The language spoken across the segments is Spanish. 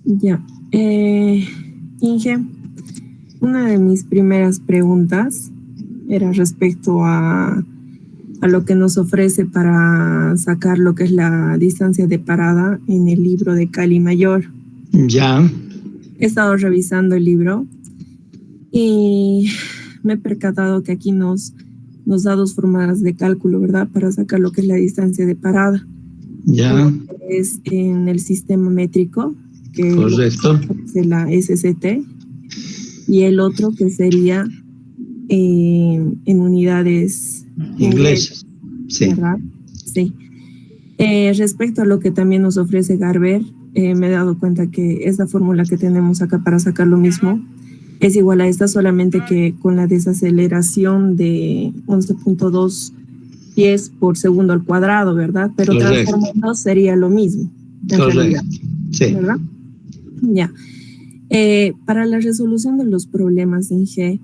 Ya. Inge, una de mis primeras preguntas era respecto a lo que nos ofrece para sacar lo que es la distancia de parada en el libro de Cali Mayor. Ya. He estado revisando el libro y me he percatado que aquí nos da dos formas de cálculo, ¿verdad? Para sacar lo que es la distancia de parada. Ya. Uno es en el sistema métrico, que Correcto. es de la SCT, y el otro que sería en unidades inglesas, Sí. ¿verdad? Sí. Respecto a lo que también nos ofrece Garber, me he dado cuenta que esta fórmula que tenemos acá para sacar lo mismo es igual a esta, solamente que con la desaceleración de 11.2 pies por segundo al cuadrado, ¿verdad? Pero transformando sería lo mismo, en realidad. Sí. ¿Verdad? Ya. Para la resolución de los problemas en G,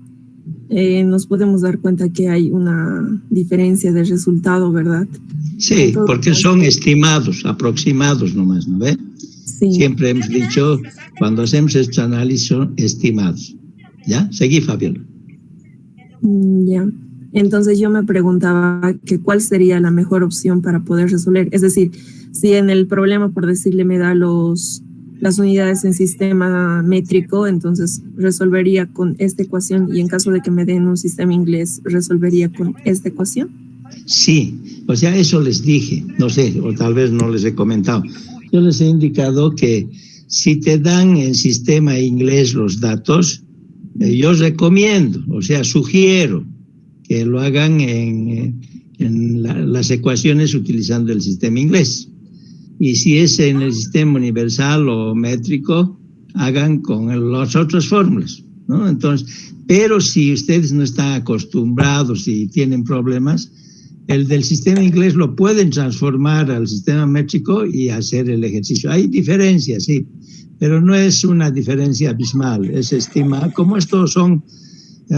nos podemos dar cuenta que hay una diferencia de resultado, ¿verdad? Sí, entonces, porque son estimados, aproximados nomás, ¿no ve? Sí. Siempre hemos dicho, cuando hacemos estos análisis son estimados. ¿Ya? Seguí, Fabiola. Ya. Entonces yo me preguntaba que cuál sería la mejor opción para poder resolver. Es decir, si en el problema, por decirle, me da las unidades en sistema métrico, entonces resolvería con esta ecuación, y en caso de que me den un sistema inglés, resolvería con esta ecuación. Sí, o sea, eso les dije, no sé, o tal vez no les he comentado. Yo les he indicado que si te dan en sistema inglés los datos, yo recomiendo, o sea, sugiero que lo hagan en las ecuaciones utilizando el sistema inglés. Y si es en el sistema universal o métrico, hagan con las otras fórmulas, ¿no? Entonces, pero si ustedes no están acostumbrados y tienen problemas, el del sistema inglés lo pueden transformar al sistema métrico y hacer el ejercicio. Hay diferencias, sí, pero no es una diferencia abismal, es estimar. Como estos son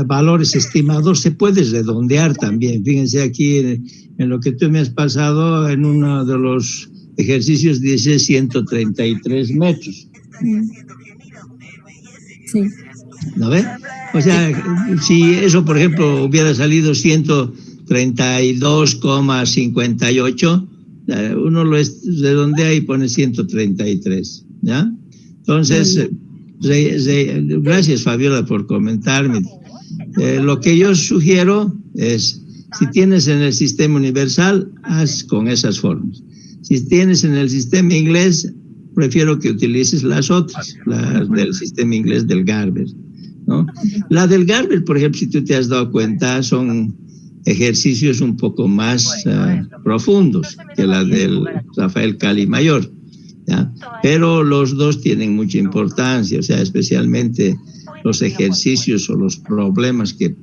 valores estimados, se puede redondear también. Fíjense aquí en lo que tú me has pasado, en uno de los ejercicios dice 133 metros. Sí. ¿No ve? O sea, si eso, por ejemplo, hubiera salido 132,58, uno lo redondea y pone 133, ¿ya? Entonces, gracias, Fabiola, por comentarme. Lo que yo sugiero es, si tienes en el sistema universal, haz con esas formas. Si tienes en el sistema inglés, prefiero que utilices las otras, las del sistema inglés del Garber, ¿no? La del Garber, por ejemplo, si tú te has dado cuenta, son ejercicios un poco más profundos que la del Rafael Cali Mayor, ¿ya? Pero los dos tienen mucha importancia, o sea, especialmente los ejercicios o los problemas que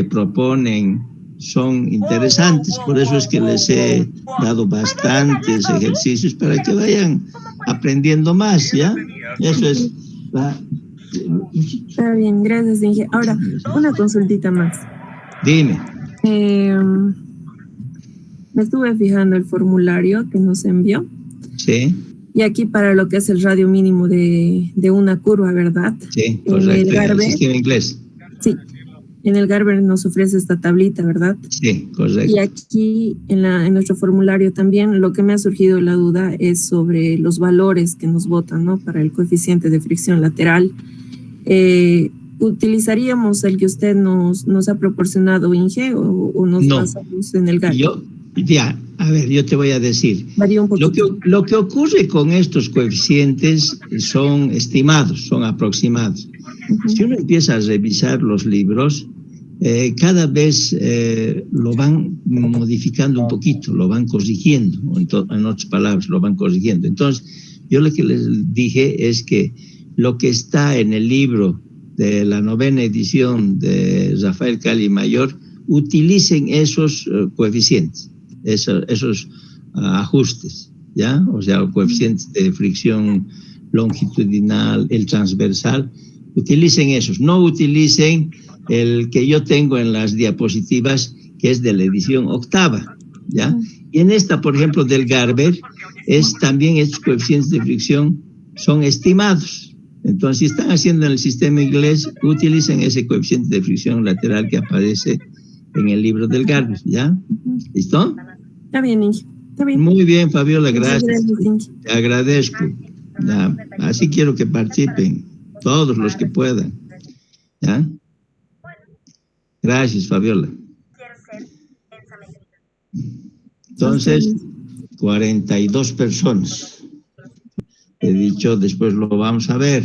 proponen son interesantes. Por eso es que les he dado bastantes ejercicios para que vayan aprendiendo más, ¿ya? Eso es. Está bien, gracias, Inge. Ahora, una consultita más. Dime. Me estuve fijando el formulario que nos envió. Sí. Y aquí para lo que es el radio mínimo de una curva, ¿verdad? Sí, correcto. En el sistema inglés. Sí. En el Garber nos ofrece esta tablita, ¿verdad? Sí, correcto. Y aquí en nuestro formulario también lo que me ha surgido la duda es sobre los valores que nos botan, ¿no? Para el coeficiente de fricción lateral. ¿Utilizaríamos el que usted nos ha proporcionado, Inge, o nos basamos en el Garber? A ver, yo te voy a decir. Varía un poquito. Lo que ocurre con estos coeficientes son estimados, son aproximados. Si uno empieza a revisar los libros, cada vez lo van modificando un poquito, lo van corrigiendo, en otras palabras, lo van corrigiendo. Entonces, yo lo que les dije es que lo que está en el libro de la 9ª edición de Rafael Cali Mayor, utilicen esos coeficientes, esos ajustes, ¿ya? O sea, coeficientes de fricción longitudinal, el transversal, utilicen esos, no utilicen el que yo tengo en las diapositivas, que es de la edición 8ª, ¿ya? Y en esta, por ejemplo, del Garber, también estos coeficientes de fricción son estimados. Entonces, si están haciendo en el sistema inglés, utilicen ese coeficiente de fricción lateral que aparece en el libro del Garber, ¿ya? ¿Listo? Está bien, Inge. Está bien. Muy bien, Fabiola, Muchas gracias. Inge. Te agradezco. Ya, así quiero que participen todos los que puedan. ¿Ya? Gracias, Fabiola. Entonces, 42 personas. He dicho, después lo vamos a ver.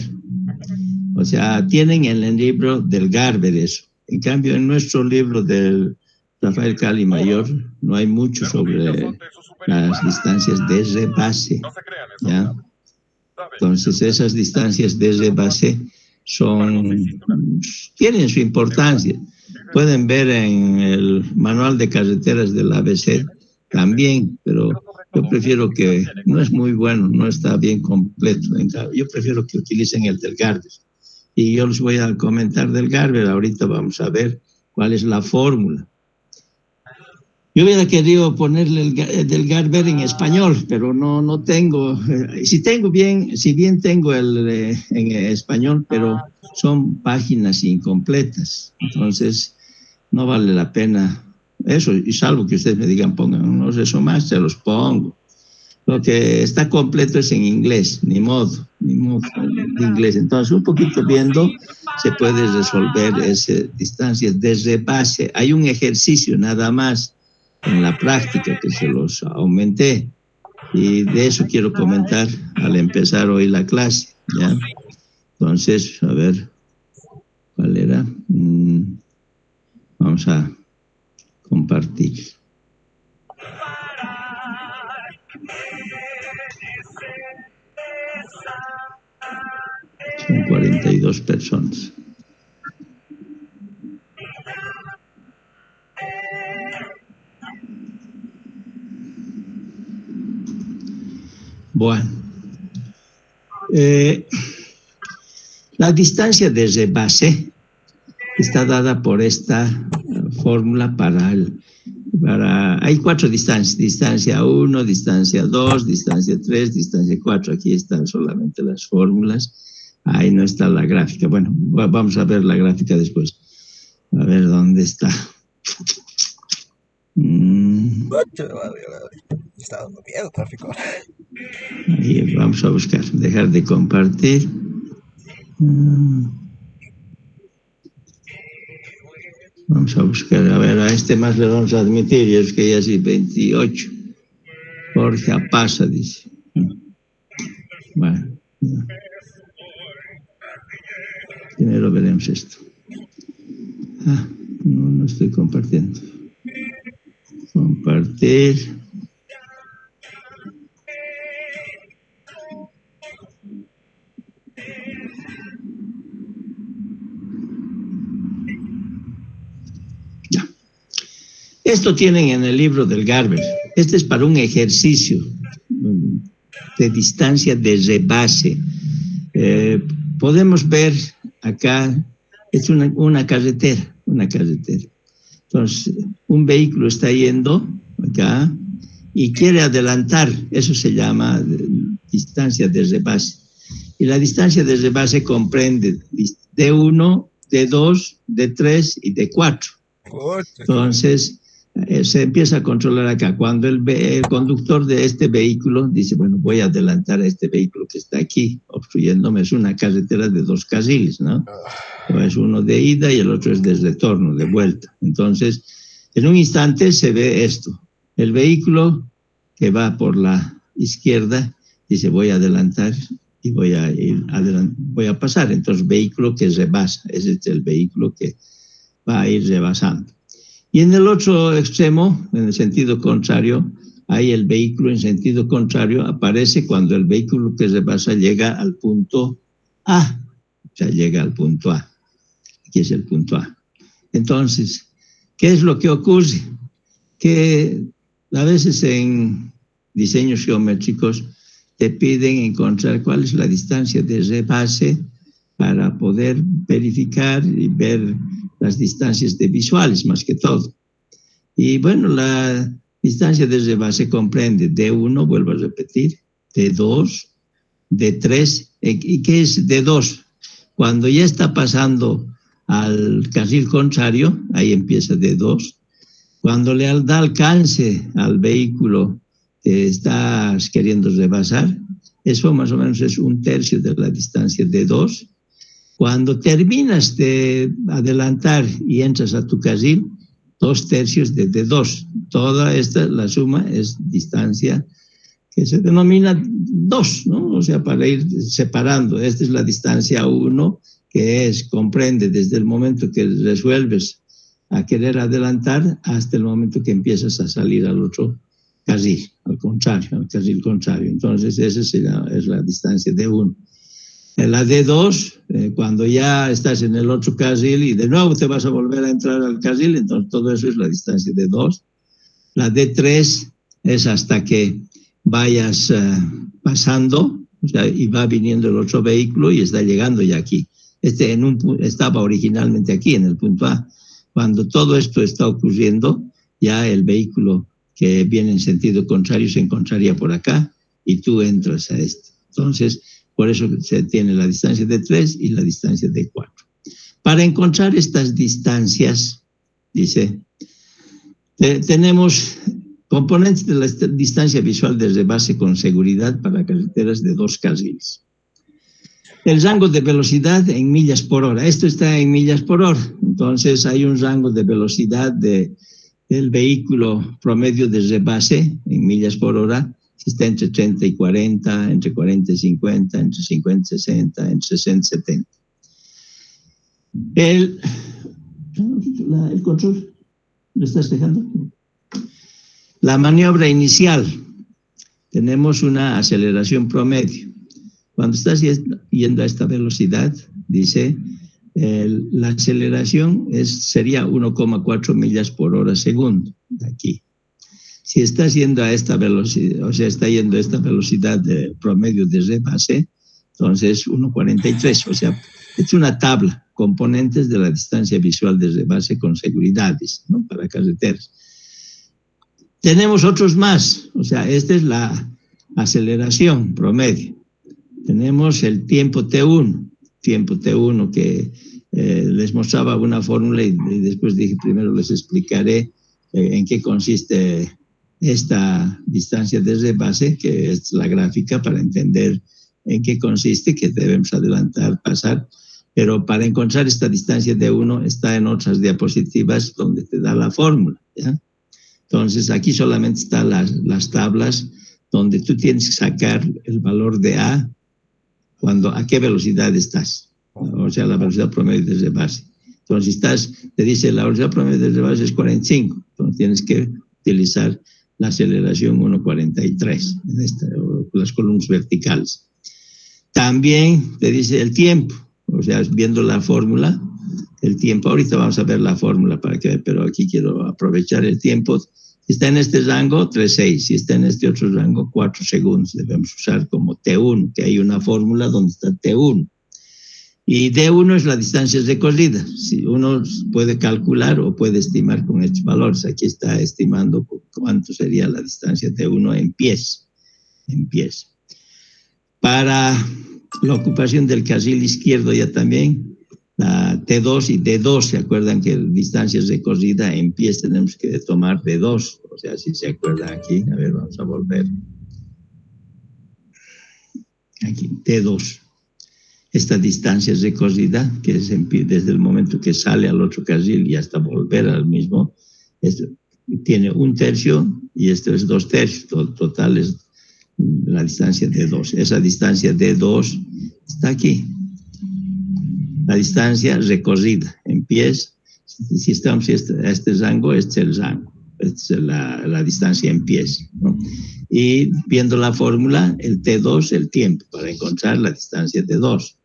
O sea, tienen en el libro del Garber eso. En cambio, en nuestro libro del Rafael Cali Mayor no hay mucho sobre las distancias de rebase, ¿ya? Entonces, esas distancias de rebase tienen su importancia. Pueden ver en el manual de carreteras del ABC también, pero yo prefiero que, no es muy bueno, no está bien completo. Yo prefiero que utilicen el del Garber. Y yo les voy a comentar del Garber. Ahorita vamos a ver cuál es la fórmula. Yo hubiera querido ponerle el del Garber en español, pero no tengo. Si bien tengo el en español, pero son páginas incompletas. Entonces, no vale la pena eso. Y salvo que ustedes me digan, pongan unos eso más, se los pongo. Lo que está completo es en inglés, ni modo en inglés. Entonces, un poquito viendo, se puede resolver esas distancias de rebase. Hay un ejercicio nada más en la práctica que se los aumenté. Y de eso quiero comentar al empezar hoy la clase, ¿ya? Entonces, a ver, ¿cuál era? Vamos a compartir. Son 42 personas. Bueno, la distancia de rebase está dada por esta fórmula hay 4 distancias: distancia 1, distancia 2, distancia 3, distancia 4. Aquí están solamente las fórmulas. Ahí no está la gráfica. Bueno, vamos a ver la gráfica después. A ver dónde está. Está dando miedo tráfico. Ahí vamos a buscar. Dejar de compartir. Vamos a buscar. A ver, a este más le vamos a admitir. Y es que ya sí, 28. Jorge Apasa dice. Bueno. Primero veremos esto. No estoy compartiendo. Compartir. Ya. Esto tienen en el libro del Garber. Este es para un ejercicio de distancia de rebase. Podemos ver acá, es una carretera. Entonces, un vehículo está yendo acá y quiere adelantar. Eso se llama distancia de rebase. Y la distancia de rebase comprende de 1, de 2, de 3 y de 4. Entonces, se empieza a controlar acá. Cuando el conductor de este vehículo dice, bueno, voy a adelantar a este vehículo que está aquí obstruyéndome, es una carretera de 2 carriles, ¿no? Es uno de ida y el otro es de retorno, de vuelta. Entonces, en un instante se ve esto. El vehículo que va por la izquierda dice, voy a adelantar y voy a pasar. Entonces, vehículo que rebasa, ese es el vehículo que va a ir rebasando. Y en el otro extremo, en el sentido contrario, hay el vehículo en sentido contrario, aparece cuando el vehículo que rebasa llega al punto A. O sea, llega al punto A. Aquí es el punto A. Entonces, ¿qué es lo que ocurre? Que a veces en diseños geométricos te piden encontrar cuál es la distancia de rebase para poder verificar y ver las distancias de visuales más que todo. Y bueno, la distancia de rebase comprende de 1, vuelvo a repetir, de 2, de 3, ¿y qué es de 2? Cuando ya está pasando al carril contrario, ahí empieza de 2. Cuando le da alcance al vehículo que estás queriendo rebasar, eso más o menos es 1/3 de la distancia de 2. Cuando terminas de adelantar y entras a tu carril, 2/3 de 2. Toda esta, la suma, es distancia que se denomina 2, ¿no? O sea, para ir separando. Esta es la distancia 1, que comprende desde el momento que resuelves a querer adelantar hasta el momento que empiezas a salir al otro carril, al carril contrario. Entonces, esa es la distancia de 1. La de 2, cuando ya estás en el otro carril y de nuevo te vas a volver a entrar al carril, entonces todo eso es la distancia de 2. La de 3 es hasta que vayas pasando, o sea, y va viniendo el otro vehículo y está llegando ya aquí. Estaba originalmente aquí, en el punto A. Cuando todo esto está ocurriendo, ya el vehículo que viene en sentido contrario se encontraría por acá y tú entras a este. Entonces, por eso se tiene la distancia de 3 y la distancia de 4. Para encontrar estas distancias, dice, tenemos componentes de la distancia visual de rebase con seguridad para carreteras de 2 carriles. El rango de velocidad en millas por hora. Esto está en millas por hora. Entonces, hay un rango de velocidad del vehículo promedio de rebase en millas por hora. Está entre 30 y 40, entre 40 y 50, entre 50 y 60, entre 60 y 70. El control, ¿lo estás dejando? La maniobra inicial. Tenemos una aceleración promedio. Cuando estás yendo a esta velocidad, dice, la aceleración sería 1,4 millas por hora segundo, de aquí. Si estás yendo a esta velocidad, o sea, está yendo a esta velocidad de promedio de rebase, entonces 1,43. O sea, es una tabla, componentes de la distancia visual de rebase con seguridades, ¿no? Para carreteras. Tenemos otros más, o sea, esta es la aceleración promedio. Tenemos el tiempo T1 que les mostraba una fórmula y después dije, primero les explicaré en qué consiste esta distancia de rebase, que es la gráfica para entender en qué consiste, que debemos adelantar, pasar, pero para encontrar esta distancia de 1 está en otras diapositivas donde te da la fórmula, ¿ya? Entonces, aquí solamente están las tablas donde tú tienes que sacar el valor de A, a qué velocidad estás, o sea, la velocidad promedio de rebase. Entonces, te dice la velocidad promedio de rebase es 45, entonces tienes que utilizar la aceleración 1,43 en las columnas verticales. También te dice el tiempo, o sea, viendo la fórmula, el tiempo. Ahorita vamos a ver la fórmula pero aquí quiero aprovechar el tiempo. Si está en este rango, 3,6. Si está en este otro rango, 4 segundos. Debemos usar como T1, que hay una fórmula donde está T1. Y D1 es la distancia recorrida. Si uno puede calcular o puede estimar con estos valores. Aquí está estimando cuánto sería la distancia T1 en pies. Para la ocupación del carril izquierdo ya también, la T2 y D2, ¿se acuerdan que distancia recorrida en pies tenemos que tomar D2? O sea, si se acuerdan aquí, a ver, vamos a volver. Aquí, T2. Esta distancia recorrida, que es desde el momento que sale al otro carril y hasta volver al mismo, tiene 1/3 y esto es 2/3. Total es la distancia D2. Esa distancia D2 está aquí. La distancia recorrida en pies, si estamos a este rango, este es el rango, esta es la distancia en pies, ¿no? Y viendo la fórmula, el T2, el tiempo, para encontrar la distancia de 2.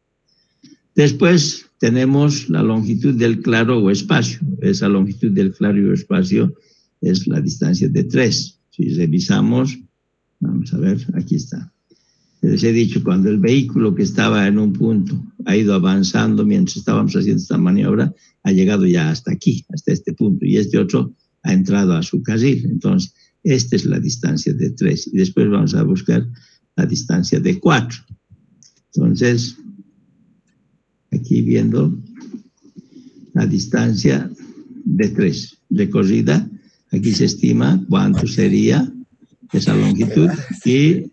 Después tenemos la longitud del claro o espacio. Esa longitud del claro o espacio es la distancia de 3. Si revisamos, vamos a ver, aquí está. Les he dicho, cuando el vehículo que estaba en un punto ha ido avanzando mientras estábamos haciendo esta maniobra, ha llegado ya hasta aquí, hasta este punto, y este otro ha entrado a su carril. Entonces, esta es la distancia de 3. Y después vamos a buscar la distancia de 4. Entonces, aquí viendo la distancia de 3 recorrida, aquí se estima cuánto sería esa longitud y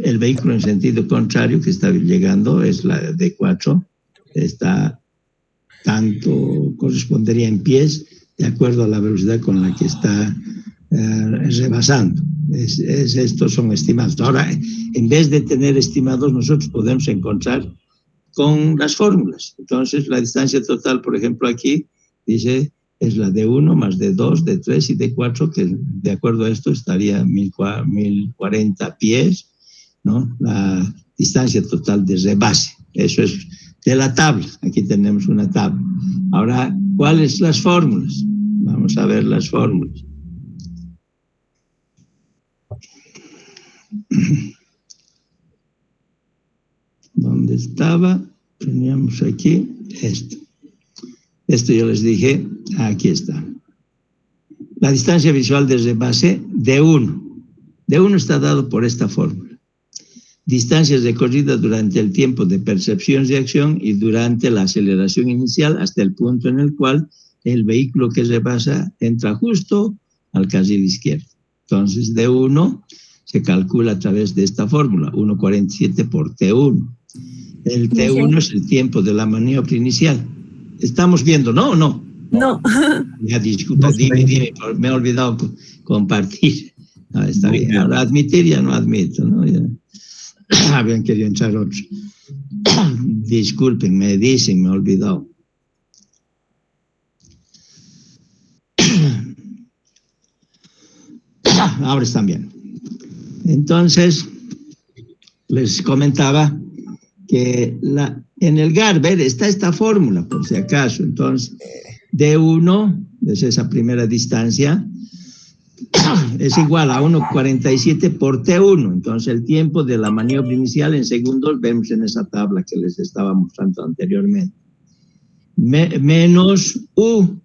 el vehículo en sentido contrario que está llegando es la de 4, está tanto, correspondería en pies de acuerdo a la velocidad con la que está rebasando. Estos son estimados. Ahora, en vez de tener estimados, nosotros podemos encontrar con las fórmulas. Entonces, la distancia total, por ejemplo, aquí dice es la de 1 más de 2, de 3 y de 4, que de acuerdo a esto estaría 1040 pies, ¿no? La distancia total de rebase. Eso es de la tabla. Aquí tenemos una tabla. Ahora, ¿cuáles las fórmulas? Vamos a ver las fórmulas. ¿Dónde estaba? Teníamos aquí esto. Esto yo les dije, aquí está. La distancia visual de rebase de 1. De 1 está dado por esta fórmula. Distancias recorridas durante el tiempo de percepción-reacción y durante la aceleración inicial hasta el punto en el cual el vehículo que rebasa entra justo al carril izquierdo. Entonces, de 1 se calcula a través de esta fórmula, 1,47 por T1. El T1 es el tiempo de la maniobra inicial. ¿Estamos viendo, no o no? No. Ya, disculpa, dime, me he olvidado compartir. No, está bien. Ahora admitir ya no admito, ¿no? Ya. Habían querido entrar otros. Disculpen, me dicen, me he olvidado. Ahora están bien. Entonces, les comentaba que en el Garber está esta fórmula, por si acaso. Entonces, D1, es esa primera distancia, es igual a 1,47 por T1. Entonces, el tiempo de la maniobra inicial en segundos vemos en esa tabla que les estaba mostrando anteriormente. Menos U.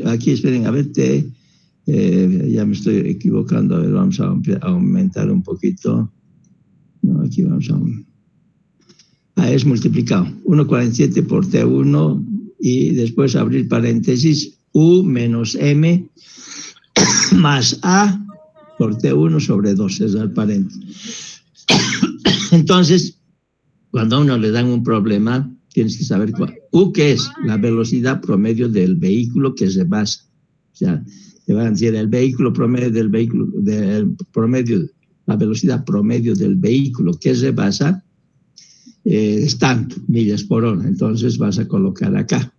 Aquí esperen, a ver, ya me estoy equivocando. A ver, vamos a aumentar un poquito. No, aquí vamos a... es multiplicado. 1,47 por T1 y después abrir paréntesis, U menos M más A por T1 sobre 2, es el paréntesis. Entonces, cuando a uno le dan un problema, tienes que saber cuál. U, ¿qué es? La velocidad promedio del vehículo que rebasa. O sea, te van a decir el vehículo promedio del vehículo, la velocidad promedio del vehículo que rebasa es tanto, millas por hora. Entonces vas a colocar acá.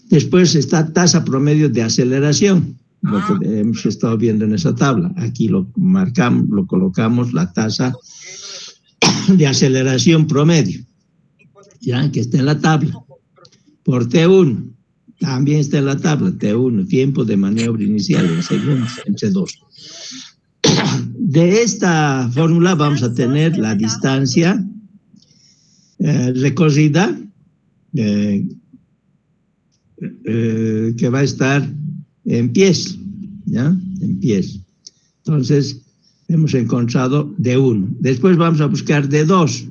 Después está tasa promedio de aceleración, lo que hemos estado viendo en esa tabla. Aquí lo marcamos, lo colocamos, la tasa de aceleración promedio, ya que está en la tabla. Por T1, también está en la tabla, T1, tiempo de maniobra inicial en segundos, entre 2. De esta fórmula vamos a tener la distancia recorrida que va a estar en pies, ¿ya? En pies. Entonces, hemos encontrado D1. Después vamos a buscar D2.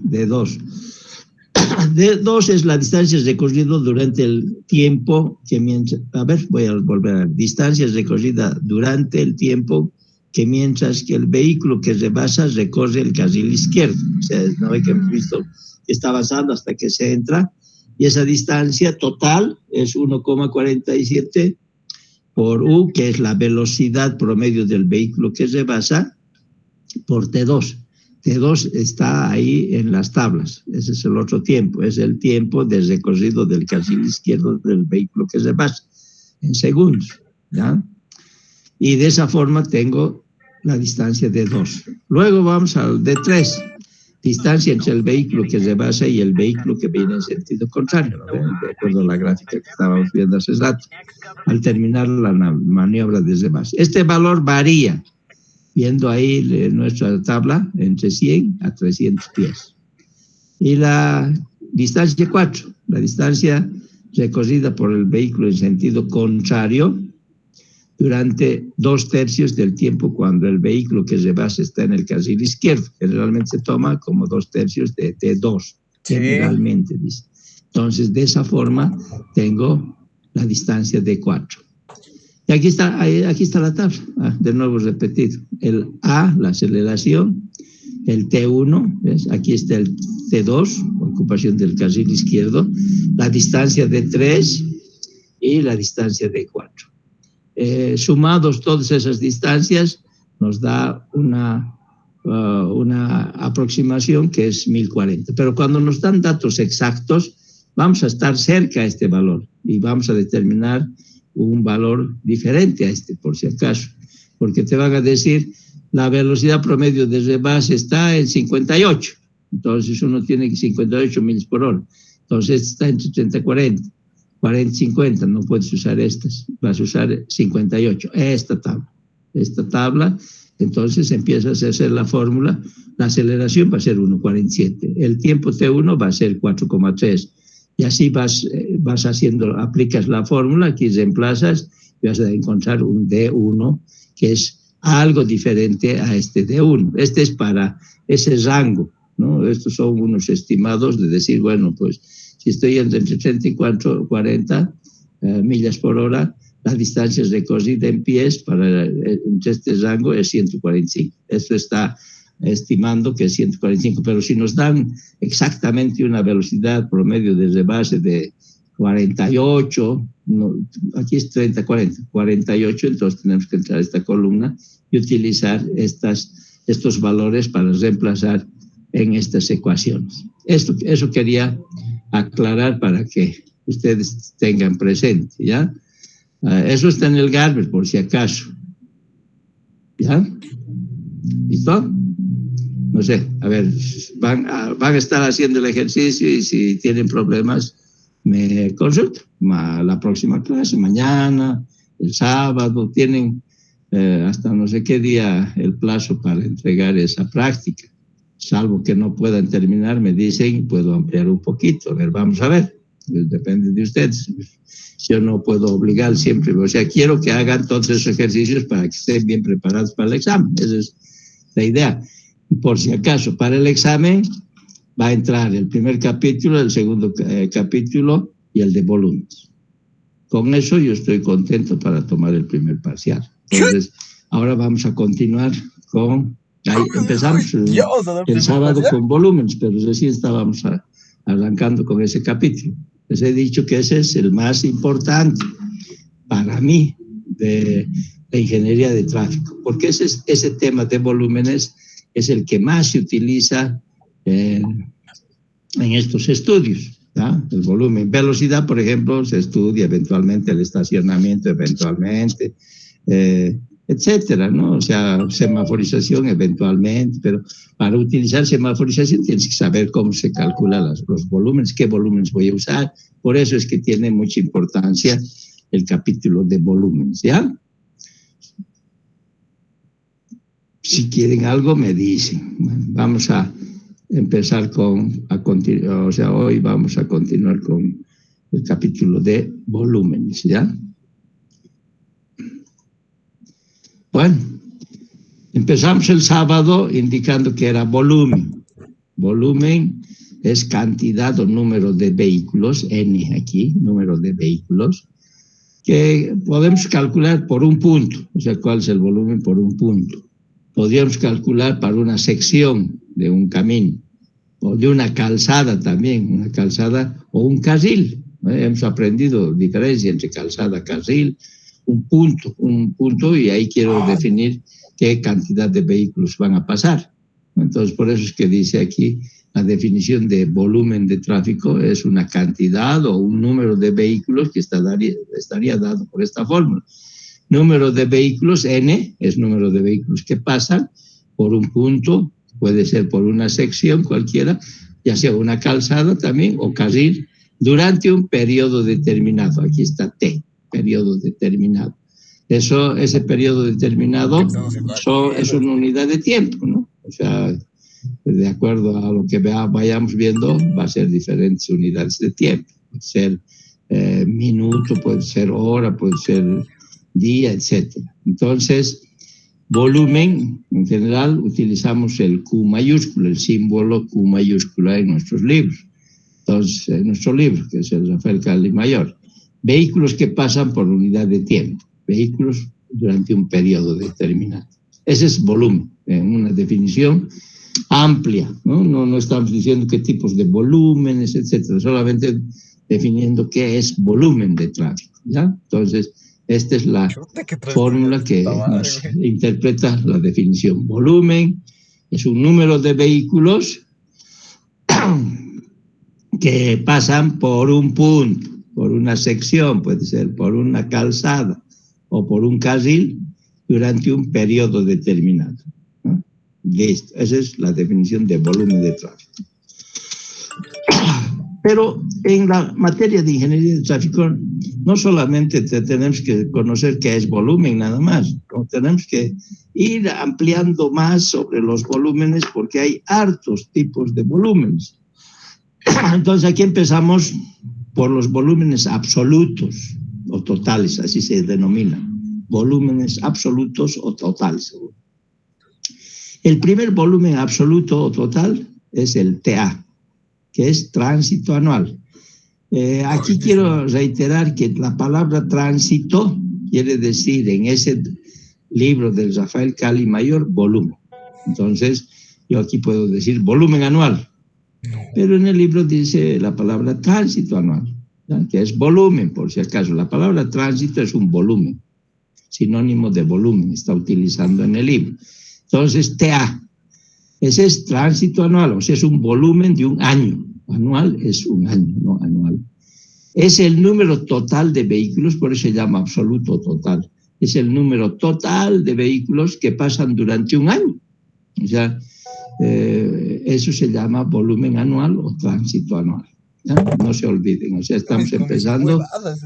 D2 es la distancia recorrida durante el tiempo que mientras... A ver, voy a volver a ver. Distancia recorrida durante el tiempo que mientras que el vehículo que rebasa recorre el carril izquierdo. O sea, no hay que hemos visto que está avanzando hasta que se entra. Y esa distancia total es 1,47 por U, que es la velocidad promedio del vehículo que rebasa, por T2. T2 está ahí en las tablas. Ese es el otro tiempo. Es el tiempo de recorrido del carril izquierdo del vehículo que rebasa, en segundos, ¿ya? Y de esa forma tengo la distancia de 2. Luego vamos al D3. Distancia entre el vehículo que rebasa y el vehículo que viene en sentido contrario, ¿no? De acuerdo a la gráfica que estábamos viendo hace rato, al terminar la maniobra de rebase. Este valor varía, viendo ahí nuestra tabla, entre 100 a 300 pies. Y la distancia 4, la distancia recorrida por el vehículo en sentido contrario, durante 2/3 del tiempo cuando el vehículo que rebasa está en el carril izquierdo. Generalmente se toma como 2/3 de T2, generalmente dice. Entonces, de esa forma tengo la distancia de 4. Y aquí está la tabla, de nuevo repetido. El A, la aceleración, el T1, ¿ves? Aquí está el T2, ocupación del carril izquierdo, la distancia de 3 y la distancia de 4. Sumados todas esas distancias, nos da una aproximación que es 1040. Pero cuando nos dan datos exactos, vamos a estar cerca a este valor y vamos a determinar un valor diferente a este, por si acaso, porque te van a decir la velocidad promedio de rebase está en 58, entonces uno tiene 58 millas por hora, entonces está entre 30 y 40, 40 y 50, no puedes usar estas, vas a usar 58, esta tabla, entonces empiezas a hacer la fórmula, la aceleración va a ser 1.47, el tiempo T1 va a ser 4.3, y así vas haciendo, aplicas la fórmula, aquí reemplazas y vas a encontrar un D1 que es algo diferente a este D1. Este es para ese rango, ¿no? Estos son unos estimados de decir, bueno, pues si estoy entre 34 y 40 millas por hora, la distancia recorrida en pies entre este rango es 145. Esto está estimando que es 145, pero si nos dan exactamente una velocidad promedio de rebase de 48, no, aquí es 30, 40, 48, entonces tenemos que entrar a esta columna y utilizar estos valores para reemplazar en estas ecuaciones. Eso quería aclarar para que ustedes tengan presente, ¿ya? Eso está en el Garber, por si acaso. ¿Ya? ¿Listo? No sé, a ver, van a estar haciendo el ejercicio y si tienen problemas me consultan. La próxima clase, mañana, el sábado, tienen hasta no sé qué día el plazo para entregar esa práctica. Salvo que no puedan terminar, me dicen, puedo ampliar un poquito. A ver, vamos a ver, depende de ustedes. Yo no puedo obligar siempre, o sea, quiero que hagan todos esos ejercicios para que estén bien preparados para el examen. Esa es la idea. Por si acaso, para el examen va a entrar el primer capítulo, el segundo capítulo y el de volúmenes. Con eso yo estoy contento para tomar el primer parcial. Entonces, ahora vamos a continuar con... empezamos el sábado con volúmenes, pero recién estábamos arrancando con ese capítulo. Les he dicho que ese es el más importante para mí de ingeniería de tráfico, porque ese tema de volúmenes es el que más se utiliza en estos estudios, ¿no? El volumen. Velocidad, por ejemplo, se estudia eventualmente, el estacionamiento eventualmente, etcétera, ¿no? O sea, semaforización eventualmente, pero para utilizar semaforización tienes que saber cómo se calculan los volúmenes, qué volúmenes voy a usar. Por eso es que tiene mucha importancia el capítulo de volúmenes, ¿ya? Si quieren algo, me dicen. Bueno, vamos a empezar hoy vamos a continuar con el capítulo de volúmenes, ¿ya? Bueno, empezamos el sábado indicando que era volumen. Volumen es cantidad o número de vehículos, N aquí, número de vehículos, que podemos calcular por un punto, o sea, cuál es el volumen por un punto. Podríamos calcular para una sección de un camino, o de una calzada también, una calzada o un carril. Hemos aprendido diferencia entre calzada, carril, un punto, y ahí quiero definir qué cantidad de vehículos van a pasar. Entonces, por eso es que dice aquí, la definición de volumen de tráfico es una cantidad o un número de vehículos que estaría dado por esta fórmula. Número de vehículos, N, es número de vehículos que pasan por un punto, puede ser por una sección cualquiera, ya sea una calzada también o carril, durante un periodo determinado. Aquí está T, periodo determinado. Ese periodo determinado es una unidad de tiempo, ¿no? O sea, de acuerdo a lo que vayamos viendo, va a ser diferentes unidades de tiempo. Puede ser minuto, puede ser hora, puede ser día, etc. Entonces, volumen, en general, utilizamos el Q mayúsculo, el símbolo Q mayúscula en nuestros libros. Entonces, en nuestro libro, que es el Rafael Cali Mayor. Vehículos que pasan por unidad de tiempo, vehículos durante un periodo determinado. Ese es volumen, en una definición amplia, ¿no? No estamos diciendo qué tipos de volúmenes, etcétera, solamente definiendo qué es volumen de tráfico, ¿ya? Entonces, esta es la fórmula que nos interpreta la definición. Volumen es un número de vehículos que pasan por un punto, por una sección, puede ser por una calzada o por un carril durante un periodo determinado, ¿no? Listo, esa es la definición de volumen de tráfico. Pero en la materia de ingeniería de tráfico no solamente tenemos que conocer qué es volumen nada más, tenemos que ir ampliando más sobre los volúmenes porque hay hartos tipos de volúmenes. Entonces aquí empezamos por los volúmenes absolutos o totales, así se denominan, volúmenes absolutos o totales. El primer volumen absoluto o total es el TA, que es tránsito anual. Aquí quiero reiterar que la palabra tránsito quiere decir en ese libro del Rafael Cali Mayor, volumen. Entonces, yo aquí puedo decir volumen anual, pero en el libro dice la palabra tránsito anual, ¿ya? Que es volumen, por si acaso. La palabra tránsito es un volumen, sinónimo de volumen, está utilizando en el libro. Entonces, TA, ese es tránsito anual, o sea, es un volumen de un año. Anual es un año, no anual. Es el número total de vehículos, por eso se llama absoluto total. Es el número total de vehículos que pasan durante un año. O sea, eso se llama volumen anual o tránsito anual. ¿Ya? No se olviden, o sea, estamos empezando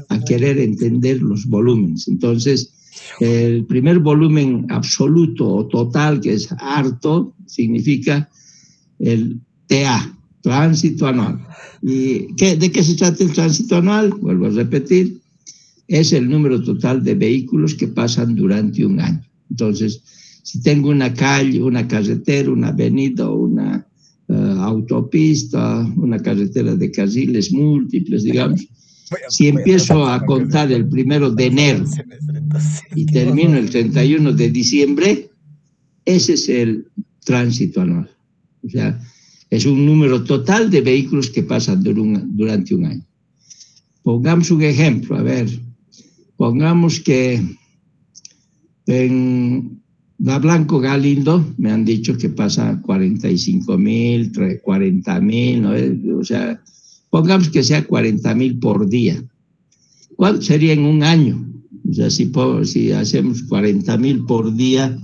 a querer entender los volúmenes. Entonces, el primer volumen absoluto o total, que es harto, significa el TA, tránsito anual. ¿Y de qué se trata el tránsito anual? Vuelvo a repetir, es el número total de vehículos que pasan durante un año. Entonces, si tengo una calle, una carretera, una avenida, una autopista, una carretera de carriles múltiples, digamos, si empiezo a contar el 1 de enero y termino el 31 de diciembre, ese es el tránsito anual. O sea, es un número total de vehículos que pasan durante un año. Pongamos un ejemplo, a ver, pongamos que en la Blanco Galindo me han dicho que pasa 45,000, 40,000, ¿no? O sea, pongamos que sea 40,000 por día. ¿Cuánto sería en un año? O sea, si hacemos 40,000 por día,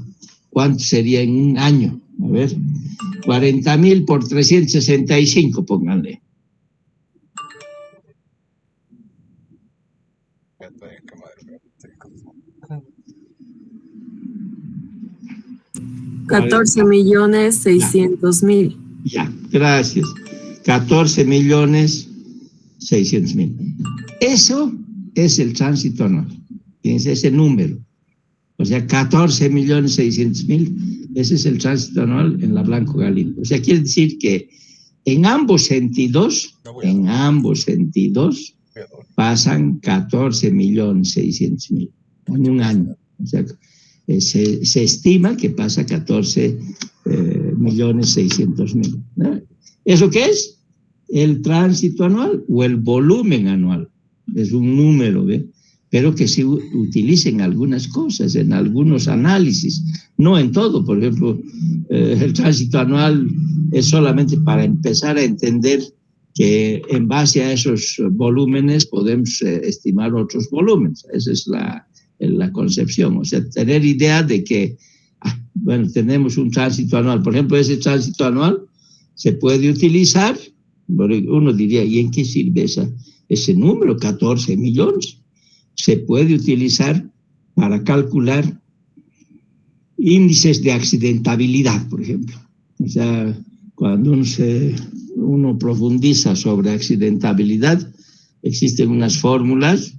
¿cuánto sería en un año? A ver, 40,000 por 365, pónganle. $14,600,000. Ya, gracias. 14,600,000. Eso es el tránsito anual. Fíjense ese número. O sea, 14,600,000. Ese es el tránsito anual en la Blanco Galindo. O sea, quiere decir que en ambos sentidos, pasan 14,600,000 en un año. O sea, se estima que pasa 14,600,000. ¿No? ¿Eso qué es? El tránsito anual o el volumen anual. Es un número, ¿ve? Pero que se utilice en algunas cosas, en algunos análisis, no en todo. Por ejemplo, el tránsito anual es solamente para empezar a entender que en base a esos volúmenes podemos estimar otros volúmenes. Esa es la concepción. O sea, tener idea de que, bueno, tenemos un tránsito anual. Por ejemplo, ese tránsito anual se puede utilizar, uno diría, ¿y en qué sirve ese número, 14 millones? Se puede utilizar para calcular índices de accidentabilidad, por ejemplo. O sea, cuando uno profundiza sobre accidentabilidad, existen unas fórmulas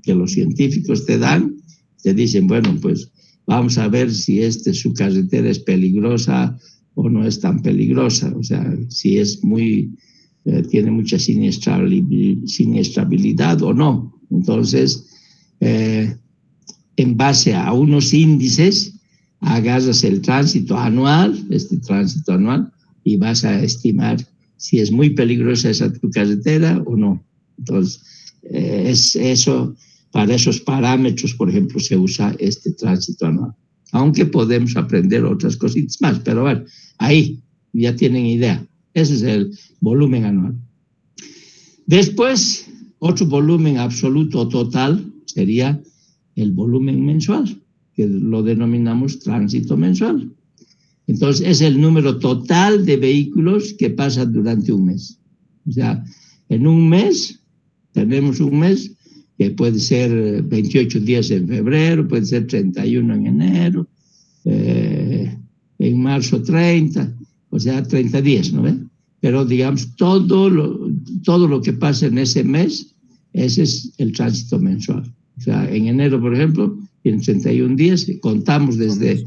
que los científicos te dan te dicen, bueno, pues vamos a ver si su carretera es peligrosa o no es tan peligrosa, o sea, si es tiene mucha siniestrabilidad o no. Entonces, en base a unos índices, agarras el tránsito anual, y vas a estimar si es muy peligrosa esa tu carretera o no. Entonces, para esos parámetros, por ejemplo, se usa este tránsito anual. Aunque podemos aprender otras cositas más, pero bueno, ahí ya tienen idea. Ese es el volumen anual. Después, otro volumen absoluto total sería el volumen mensual, que lo denominamos tránsito mensual. Entonces, es el número total de vehículos que pasan durante un mes. O sea, en un mes, tenemos un mes que puede ser 28 días en febrero, puede ser 31 en enero, en marzo 30, o sea, 30 días, ¿no ve? Pero digamos, todo lo que pasa en ese mes, ese es el tránsito mensual. O sea, en enero, por ejemplo, en 31 días, contamos desde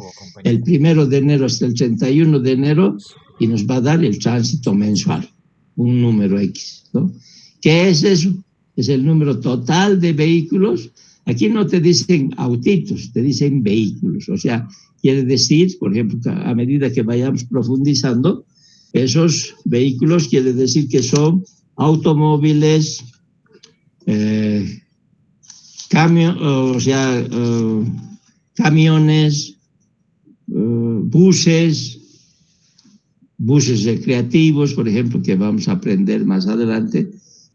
el 1 de enero hasta el 31 de enero y nos va a dar el tránsito mensual, un número X, ¿no? ¿Qué es eso? Es el número total de vehículos. Aquí no te dicen autitos, te dicen vehículos. O sea, quiere decir, por ejemplo, a medida que vayamos profundizando, esos vehículos quiere decir que son automóviles, camiones, buses recreativos, por ejemplo, que vamos a aprender más adelante.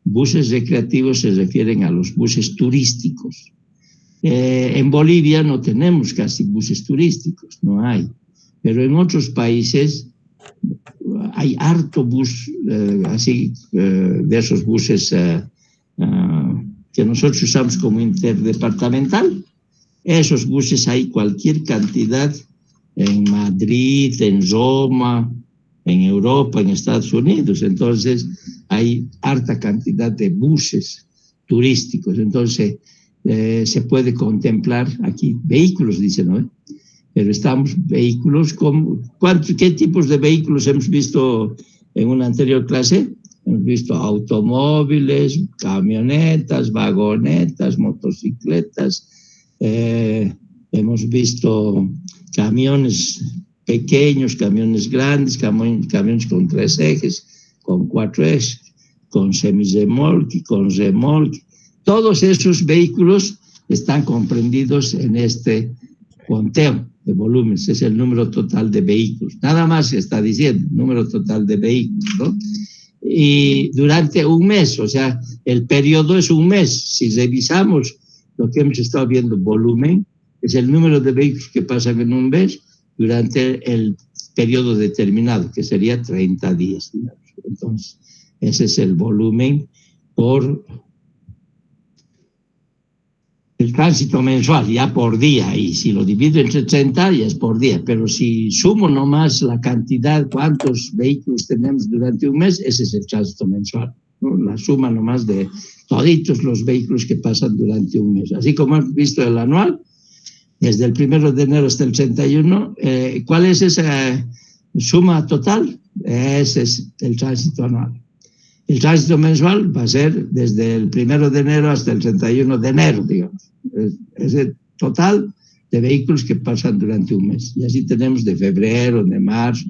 Buses recreativos se refieren a los buses turísticos. En Bolivia no tenemos casi buses turísticos, no hay. Pero en otros países hay harto bus, de esos buses que nosotros usamos como interdepartamental. Esos buses hay cualquier cantidad en Madrid, en Roma, en Europa, en Estados Unidos. Entonces hay harta cantidad de buses turísticos. Entonces se puede contemplar aquí vehículos, dicen, ¿no? Pero estamos vehículos como... ¿Qué tipos de vehículos hemos visto en una anterior clase? Hemos visto automóviles, camionetas, vagonetas, motocicletas, hemos visto camiones pequeños, camiones grandes, camiones con 3 ejes, con 4 ejes, con semirremolque, con remolque. Todos esos vehículos están comprendidos en este conteo de volúmenes. Es el número total de vehículos. Nada más se está diciendo, número total de vehículos, ¿no? Y durante un mes, o sea, el periodo es un mes. Si revisamos lo que hemos estado viendo, volumen, es el número de vehículos que pasan en un mes durante el periodo determinado, que sería 30 días, digamos. Entonces, ese es el volumen por el tránsito mensual, ya por día, y si lo divido entre 30 ya es por día, pero si sumo nomás la cantidad, cuántos vehículos tenemos durante un mes, ese es el tránsito mensual, ¿no? La suma nomás de toditos los vehículos que pasan durante un mes. Así como hemos visto el anual, desde el 1 de enero hasta el 31, ¿cuál es esa suma total? Ese es el tránsito anual. El tránsito mensual va a ser desde el 1 de enero hasta el 31 de enero, digamos. Es el total de vehículos que pasan durante un mes. Y así tenemos de febrero, de marzo.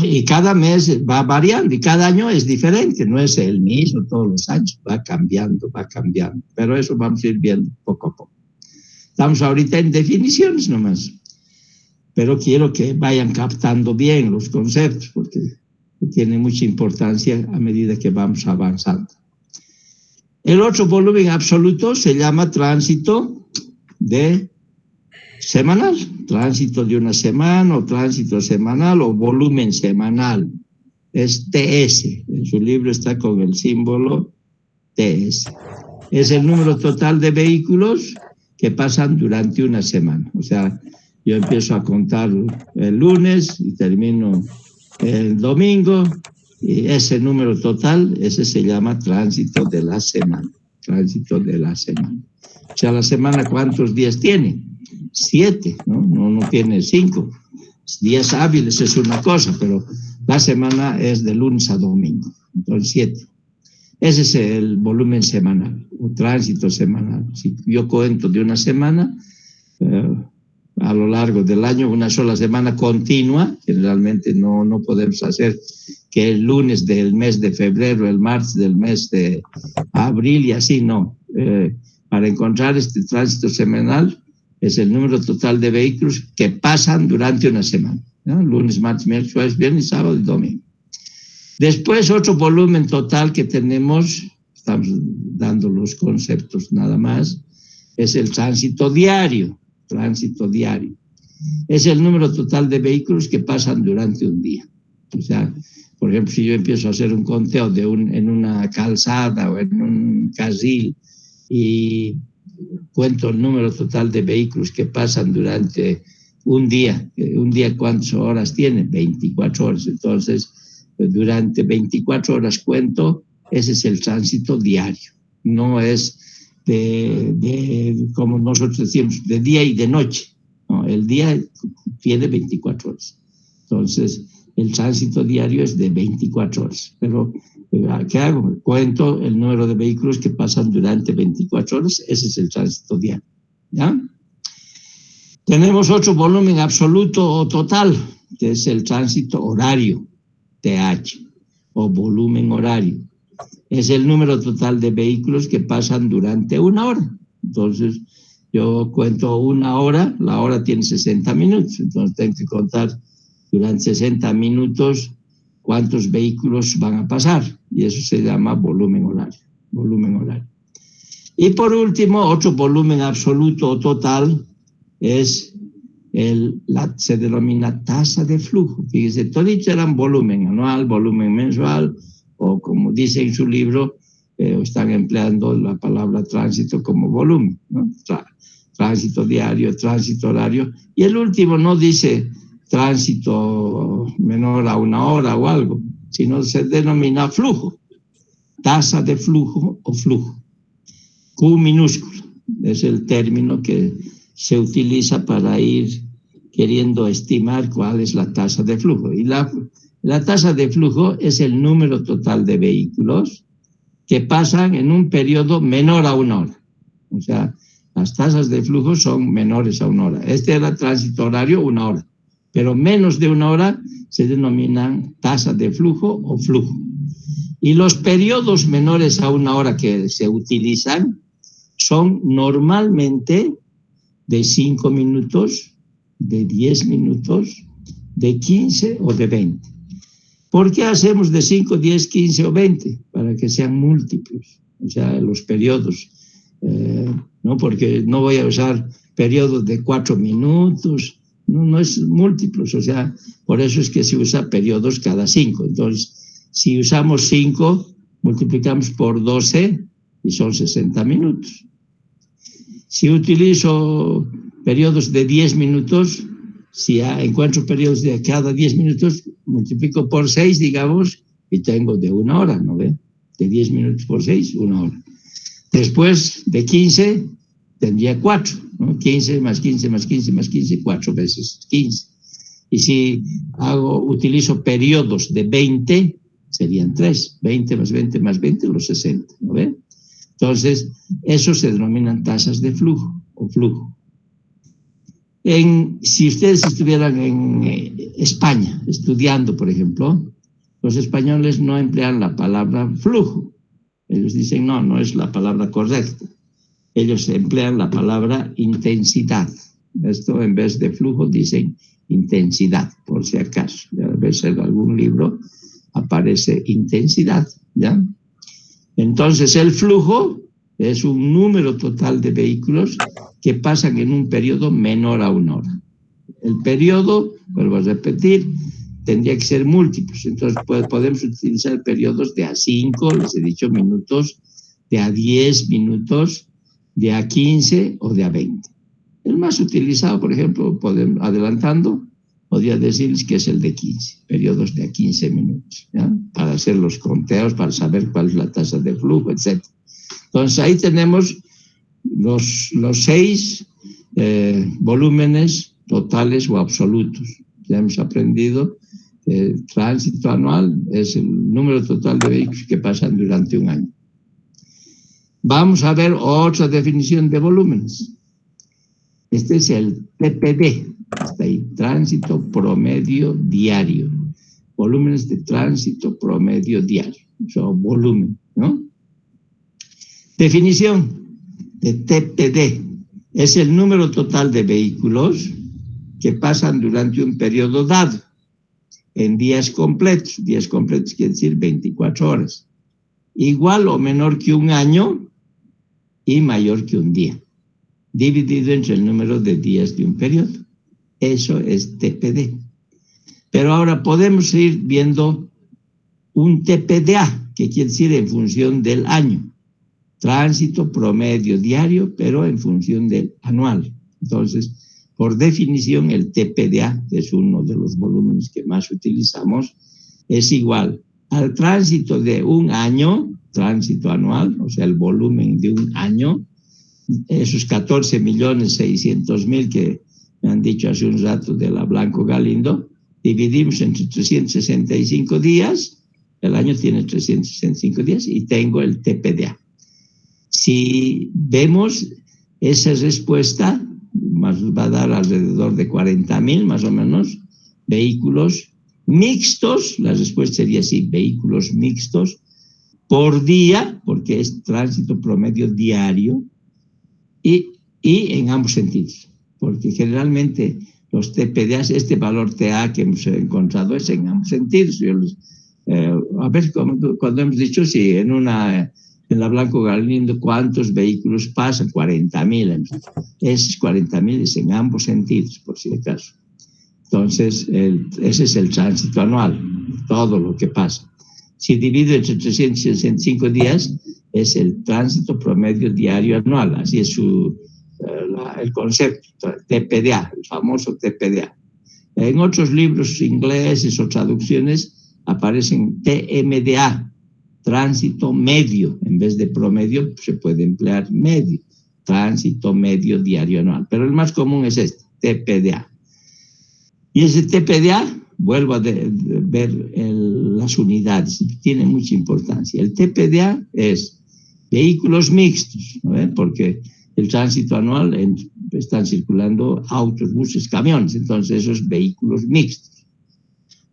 Y cada mes va variando y cada año es diferente, no es el mismo todos los años, va cambiando. Pero eso vamos a ir viendo poco a poco. Estamos ahorita en definiciones nomás, pero quiero que vayan captando bien los conceptos porque tiene mucha importancia a medida que vamos avanzando. El otro volumen absoluto se llama tránsito semanal, tránsito de una semana o tránsito semanal o volumen semanal. Es TS, en su libro está con el símbolo TS. Es el número total de vehículos que pasan durante una semana. O sea, yo empiezo a contar el lunes y termino el domingo, y ese número total, ese se llama tránsito de la semana. Tránsito de la semana. O sea, la semana, ¿cuántos días tiene? 7, ¿no? No tiene 5. Días hábiles es una cosa, pero la semana es de lunes a domingo, entonces 7. Ese es el volumen semanal, o tránsito semanal. Si yo cuento de una semana, a lo largo del año, una sola semana continua, generalmente no podemos hacer que el lunes del mes de febrero, el martes del mes de abril y así, no. Para encontrar este tránsito semanal es el número total de vehículos que pasan durante una semana, ¿no? Lunes, martes, miércoles, jueves, viernes, sábado y domingo. Después, otro volumen total que tenemos, estamos dando los conceptos nada más, es el tránsito diario. Tránsito diario. Es el número total de vehículos que pasan durante un día. O sea, por ejemplo, si yo empiezo a hacer un conteo en una calzada o en un carril y cuento el número total de vehículos que pasan durante un día ¿cuántas horas tiene? 24 horas. Entonces, durante 24 horas cuento, ese es el tránsito diario. No es como nosotros decimos, de día y de noche. No, el día tiene 24 horas. Entonces, el tránsito diario es de 24 horas. Pero, ¿qué hago? Cuento el número de vehículos que pasan durante 24 horas. Ese es el tránsito diario. ¿Ya? Tenemos otro volumen absoluto o total, que es el tránsito horario, TH, o volumen horario. Es el número total de vehículos que pasan durante una hora. Entonces, yo cuento una hora, la hora tiene 60 minutos, entonces tengo que contar durante 60 minutos cuántos vehículos van a pasar, y eso se llama volumen horario. Volumen horario. Y por último, otro volumen absoluto o total se denomina tasa de flujo. Fíjese, todos eran volumen anual, volumen mensual, o como dice en su libro, están empleando la palabra tránsito como volumen, ¿no? Tránsito diario, tránsito horario, y el último no dice tránsito menor a una hora o algo, sino se denomina flujo, tasa de flujo o flujo. Q minúscula es el término que se utiliza para ir queriendo estimar cuál es la tasa de flujo. Y la tasa de flujo es el número total de vehículos que pasan en un periodo menor a una hora. O sea, las tasas de flujo son menores a una hora. Este era tránsito horario, una hora. Pero menos de una hora se denominan tasa de flujo o flujo. Y los periodos menores a una hora que se utilizan son normalmente de 5 minutos, de 10 minutos, de 15 o de 20. ¿Por qué hacemos de 5, 10, 15 o 20? Para que sean múltiplos, o sea, los periodos. No, porque no voy a usar periodos de 4 minutos, no es múltiplos, o sea, por eso es que se usa periodos cada 5. Entonces, si usamos 5, multiplicamos por 12 y son 60 minutos. Si utilizo periodos de 10 minutos, si encuentro periodos de cada 10 minutos, multiplico por 6, digamos, y tengo de una hora, ¿no ve? De 10 minutos por 6, una hora. Después de 15, tendría 4, ¿no? 15 más 15 más 15 más 15, 4 veces 15. Y si utilizo periodos de 20, serían 3. 20 más 20 más 20, los 60, ¿no ve? Entonces, esos se denominan tasas de flujo o flujo. Si ustedes estuvieran en España estudiando, por ejemplo, los españoles no emplean la palabra flujo. Ellos dicen, no es la palabra correcta. Ellos emplean la palabra intensidad. Esto en vez de flujo dicen intensidad, por si acaso. A veces en algún libro aparece intensidad, ¿ya? Entonces, el flujo es un número total de vehículos que pasan en un periodo menor a una hora. El periodo, vuelvo a repetir, tendría que ser múltiplos. Entonces, podemos utilizar periodos de a 5, les he dicho, minutos, de a 10 minutos, de a 15 o de a 20. El más utilizado, por ejemplo, adelantando, podría decirles que es el de 15, periodos de a 15 minutos, ¿ya? Para hacer los conteos, para saber cuál es la tasa de flujo, etc. Entonces, ahí tenemos los 6 volúmenes totales o absolutos. Ya hemos aprendido que el tránsito anual es el número total de vehículos que pasan durante un año. Vamos a ver otra definición de volúmenes. Este es el TPD, está ahí, tránsito promedio diario. Volúmenes de tránsito promedio diario, son volumen, ¿no? Definición de TPD es el número total de vehículos que pasan durante un periodo dado en días completos. Días completos quiere decir 24 horas. Igual o menor que un año y mayor que un día, dividido entre el número de días de un periodo. Eso es TPD. Pero ahora podemos ir viendo un TPDA, que quiere decir en función del año. Tránsito promedio diario, pero en función del anual. Entonces, por definición, el TPDA, que es uno de los volúmenes que más utilizamos, es igual al tránsito de un año, tránsito anual, o sea, el volumen de un año, esos 14.600.000 que me han dicho hace un rato de la Blanco Galindo, dividimos entre 365 días, el año tiene 365 días y tengo el TPDA. Si vemos esa respuesta, nos va a dar alrededor de 40.000 más o menos vehículos mixtos, la respuesta sería así, vehículos mixtos por día, porque es tránsito promedio diario, y en ambos sentidos, porque generalmente los TPDAs, este valor TA que hemos encontrado es en ambos sentidos. A ver, cuando hemos dicho si en la Blanco Galindo, ¿cuántos vehículos pasan? 40.000. Esos 40.000 es en ambos sentidos, por si acaso. Entonces, ese es el tránsito anual, todo lo que pasa. Si divido entre 365 días, es el tránsito promedio diario anual. Así es el concepto, TPDA, el famoso TPDA. En otros libros ingleses o traducciones aparecen TMDA, tránsito medio. En vez de promedio se puede emplear medio, tránsito medio diario anual. Pero el más común es este, TPDA. Y ese TPDA, vuelvo a ver las unidades, tiene mucha importancia. El TPDA es vehículos mixtos, ¿no? Porque el tránsito anual están circulando autos, buses, camiones, entonces esos vehículos mixtos.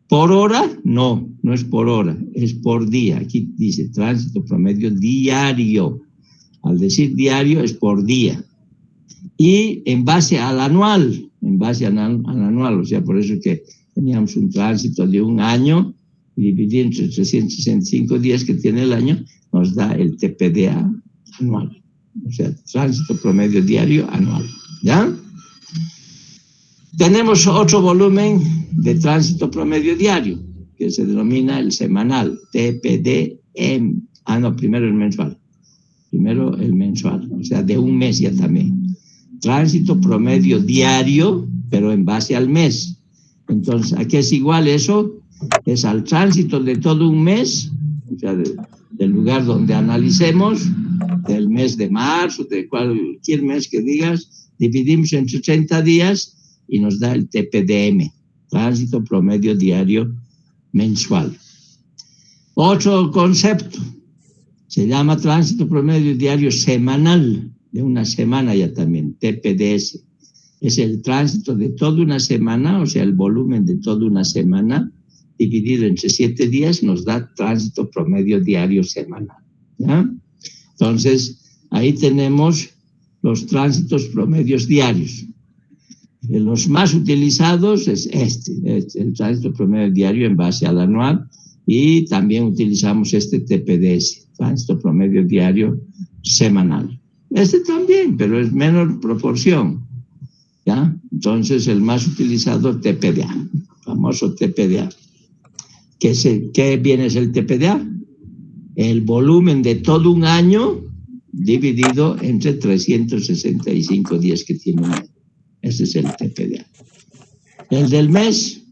¿Por hora? No es por hora, es por día. Aquí dice tránsito promedio diario. Al decir diario es por día. Y en base al anual, o sea, por eso que teníamos un tránsito de un año, dividido entre 365 días que tiene el año, nos da el TPDA anual. O sea, tránsito promedio diario anual, ¿ya? Tenemos otro volumen de tránsito promedio diario, que se denomina el semanal, TPDM. Primero el mensual. O sea, de un mes ya también. Tránsito promedio diario, pero en base al mes. Entonces, ¿a qué es igual eso? Es al tránsito de todo un mes, o sea, del lugar donde analicemos, del mes de marzo, de cualquier mes que digas, dividimos entre 80 días y nos da el TPDM, tránsito promedio diario mensual. Otro concepto, se llama tránsito promedio diario semanal, de una semana ya también, TPDS. Es el tránsito de toda una semana, o sea, el volumen de toda una semana, dividido entre 7 días, nos da tránsito promedio diario semanal, ¿ya? Entonces, ahí tenemos los tránsitos promedios diarios. Los más utilizados es el tránsito promedio diario en base al anual, y también utilizamos este TPDS, tránsito promedio diario semanal. Este también, pero es menor proporción, ¿ya? Entonces, el más utilizado, TPDA, famoso TPDA. ¿Qué viene es el TPDA? El volumen de todo un año dividido entre 365 días que tiene un año. Ese es el TPDA. El del mes,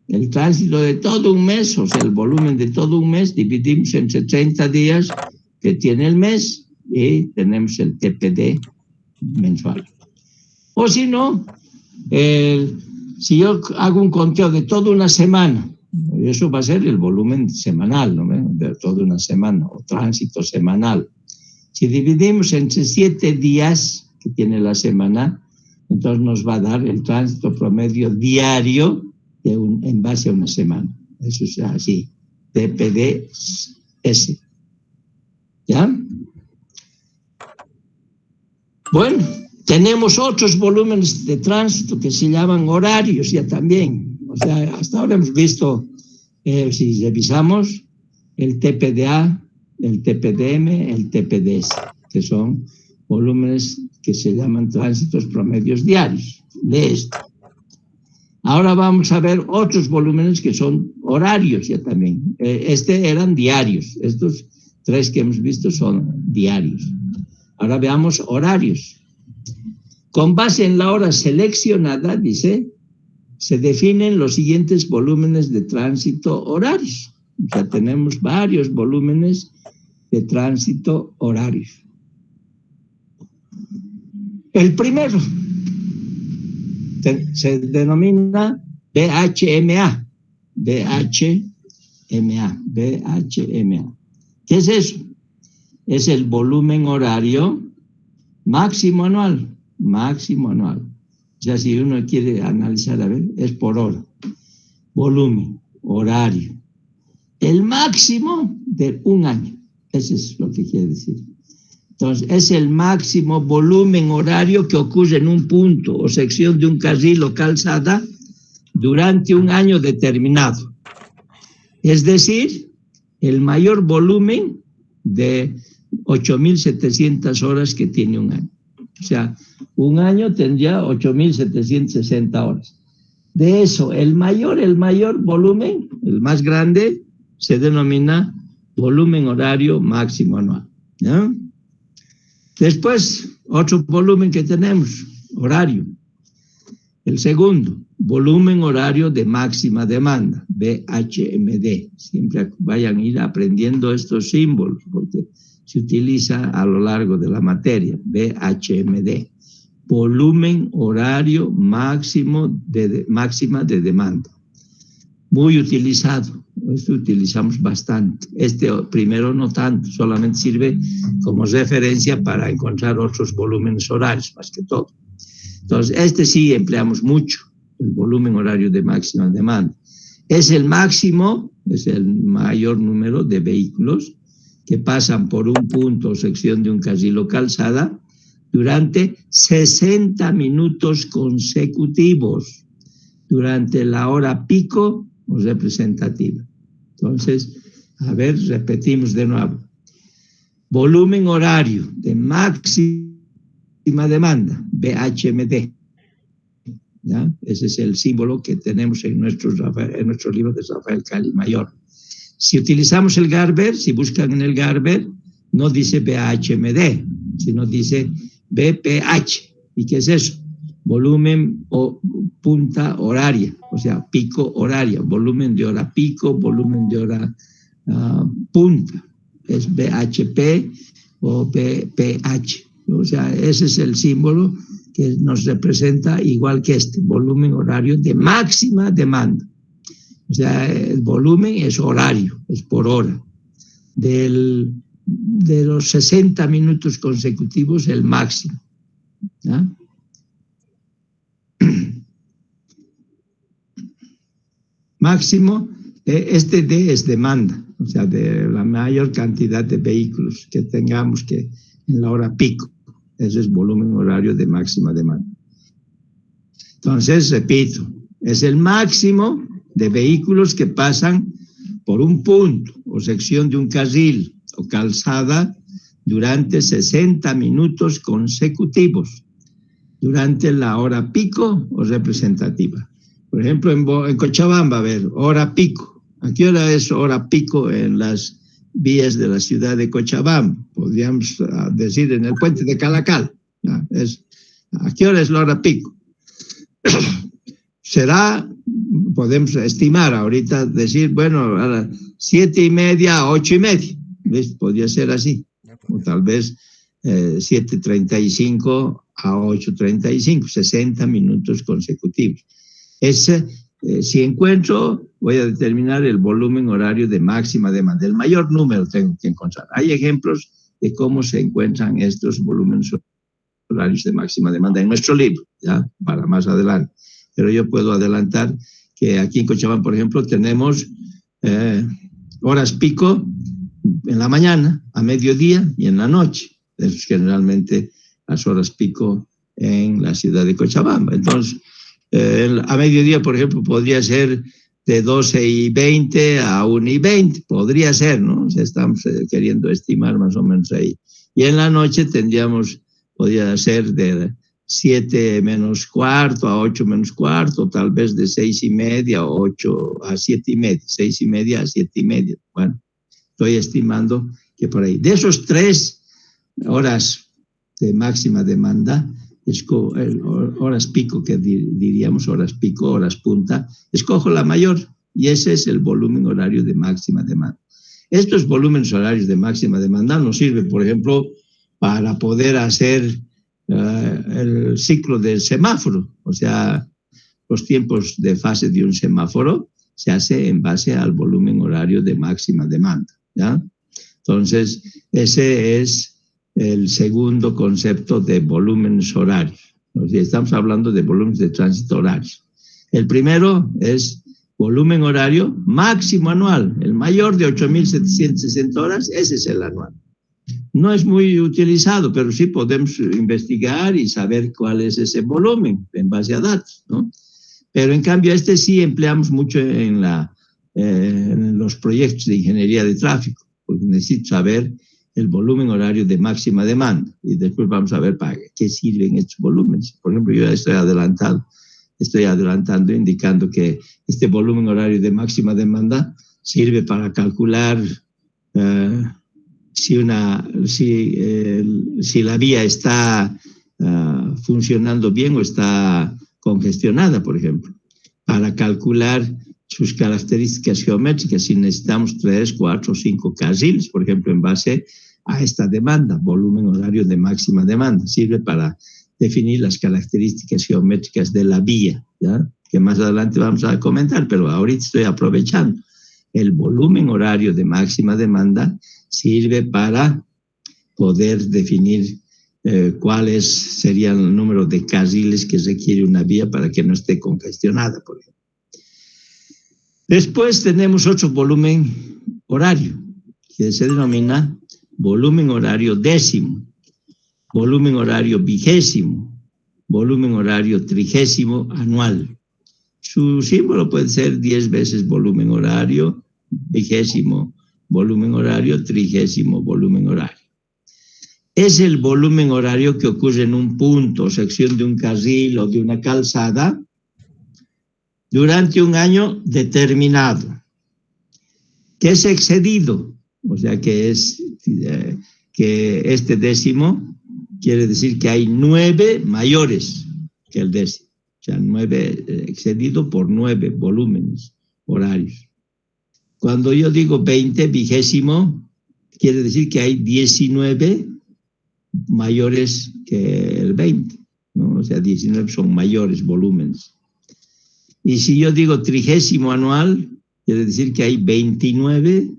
el tránsito de todo un mes, o sea, el volumen de todo un mes, dividimos entre 30 días que tiene el mes y tenemos el TPD mensual. O si no, si yo hago un conteo de toda una semana, eso va a ser el volumen semanal, ¿no? De toda una semana, o tránsito semanal. Si dividimos entre 7 días que tiene la semana, entonces nos va a dar el tránsito promedio diario en base a una semana. Eso es así, TPDS. ¿Ya? Bueno, tenemos otros volúmenes de tránsito que se llaman horarios ya también. O sea, hasta ahora hemos visto, si revisamos, el TPDA, el TPDM, el TPDS, que son volúmenes que se llaman tránsitos promedios diarios. De esto. Ahora vamos a ver otros volúmenes que son horarios ya también. Eran diarios. Estos 3 que hemos visto son diarios. Ahora veamos horarios. Con base en la hora seleccionada, dice, se definen los siguientes volúmenes de tránsito horarios. O sea, tenemos varios volúmenes de tránsito horarios. El primero se denomina BHMA. BHMA. ¿Qué es eso? Es el volumen horario máximo anual. O sea, si uno quiere analizar, a ver, es por hora. Volumen horario. El máximo de un año. Eso es lo que quiere decir. Entonces, es el máximo volumen horario que ocurre en un punto o sección de un carril o calzada durante un año determinado. Es decir, el mayor volumen de 8.700 horas que tiene un año. O sea, un año tendría 8.760 horas. De eso, el mayor volumen, el más grande, se denomina volumen horario máximo anual. ¿No? Después, otro volumen que tenemos, horario. El segundo, volumen horario de máxima demanda, BHMD. Siempre vayan a ir aprendiendo estos símbolos porque se utiliza a lo largo de la materia, BHMD. Volumen horario máxima de demanda. Muy utilizado. Esto utilizamos bastante. Este primero no tanto, solamente sirve como referencia para encontrar otros volúmenes horarios, más que todo. Entonces, este sí empleamos mucho, el volumen horario de máxima demanda. Es el máximo, es el mayor número de vehículos que pasan por un punto o sección de un carril o calzada durante 60 minutos consecutivos, durante la hora pico o representativa. Entonces, a ver, repetimos de nuevo. Volumen horario de máxima demanda, BHMD. ¿Ya? Ese es el símbolo que tenemos en nuestro libro de Rafael Cali Mayor. Si utilizamos el Garber, si buscan en el Garber, no dice BHMD, sino dice BPH. ¿Y qué es eso? Volumen o punta horaria, o sea, pico horaria, volumen de hora pico, volumen de hora punta, es BHP o BPH, o sea, ese es el símbolo que nos representa igual que este, volumen horario de máxima demanda, o sea, el volumen es horario, es por hora, de los 60 minutos consecutivos el máximo, ¿ya? Máximo, este D es demanda, o sea, de la mayor cantidad de vehículos que tengamos que en la hora pico. Ese es volumen horario de máxima demanda. Entonces, repito, es el máximo de vehículos que pasan por un punto o sección de un carril o calzada durante 60 minutos consecutivos, durante la hora pico o representativa. Por ejemplo, en Cochabamba, a ver, hora pico. ¿A qué hora es hora pico en las vías de la ciudad de Cochabamba? Podríamos decir en el puente de Calacal. ¿A qué hora es la hora pico? Será, podemos estimar ahorita, decir, bueno, a las 7:30 a 8:30. ¿Ves? Podría ser así. O tal vez 7:35 a 8:35, 60 minutos consecutivos. Si encuentro, voy a determinar el volumen horario de máxima demanda. El mayor número tengo que encontrar. Hay ejemplos de cómo se encuentran estos volúmenes horarios de máxima demanda en nuestro libro, ya para más adelante. Pero yo puedo adelantar que aquí en Cochabamba, por ejemplo, tenemos horas pico en la mañana, a mediodía y en la noche. Eso es generalmente las horas pico en la ciudad de Cochabamba. Entonces, a mediodía, por ejemplo, podría ser de 12:20 a 1:20, podría ser, ¿no? O sea, estamos queriendo estimar más o menos ahí. Y en la noche podría ser de 7:45 a 8:15, tal vez de 6:30 a 8 a 7:30, 6:30 a 7:30. Bueno, estoy estimando que por ahí. De esos 3 horas de máxima demanda, horas pico, que diríamos horas pico, horas punta, escojo la mayor y ese es el volumen horario de máxima demanda. Estos volúmenes horarios de máxima demanda nos sirven, por ejemplo, para poder hacer el ciclo del semáforo, o sea, los tiempos de fase de un semáforo se hace en base al volumen horario de máxima demanda, ¿ya? Entonces, ese es el segundo concepto de volúmenes horarios. O sea, estamos hablando de volúmenes de tránsito horarios. El primero es volumen horario máximo anual, el mayor de 8.760 horas, ese es el anual. No es muy utilizado, pero sí podemos investigar y saber cuál es ese volumen en base a datos, ¿no? Pero en cambio sí empleamos mucho en los proyectos de ingeniería de tráfico, porque necesito saber el volumen horario de máxima demanda y después vamos a ver para qué sirven estos volúmenes. Por ejemplo, yo estoy adelantando indicando que este volumen horario de máxima demanda sirve para calcular si la vía está funcionando bien o está congestionada, por ejemplo, para calcular sus características geométricas, si necesitamos 3, 4 o 5 carriles, por ejemplo, en base a esta demanda, volumen horario de máxima demanda, sirve para definir las características geométricas de la vía, ¿ya? Que más adelante vamos a comentar, pero ahorita estoy aprovechando. El volumen horario de máxima demanda sirve para poder definir cuáles serían el número de carriles que requiere una vía para que no esté congestionada, por ejemplo. Después tenemos otro volumen horario, que se denomina volumen horario décimo, volumen horario vigésimo, volumen horario trigésimo anual. Su símbolo puede ser 10 veces volumen horario, vigésimo volumen horario, trigésimo volumen horario. Es el volumen horario que ocurre en un punto, sección de un carril o de una calzada, durante un año determinado, que es excedido, o sea que este décimo quiere decir que hay 9 mayores que el décimo, o sea 9 excedido por 9 volúmenes horarios. Cuando yo digo 20, vigésimo, quiere decir que hay 19 mayores que el 20, ¿no? O sea 19 son mayores volúmenes. Y si yo digo trigésimo anual, quiere decir que hay 29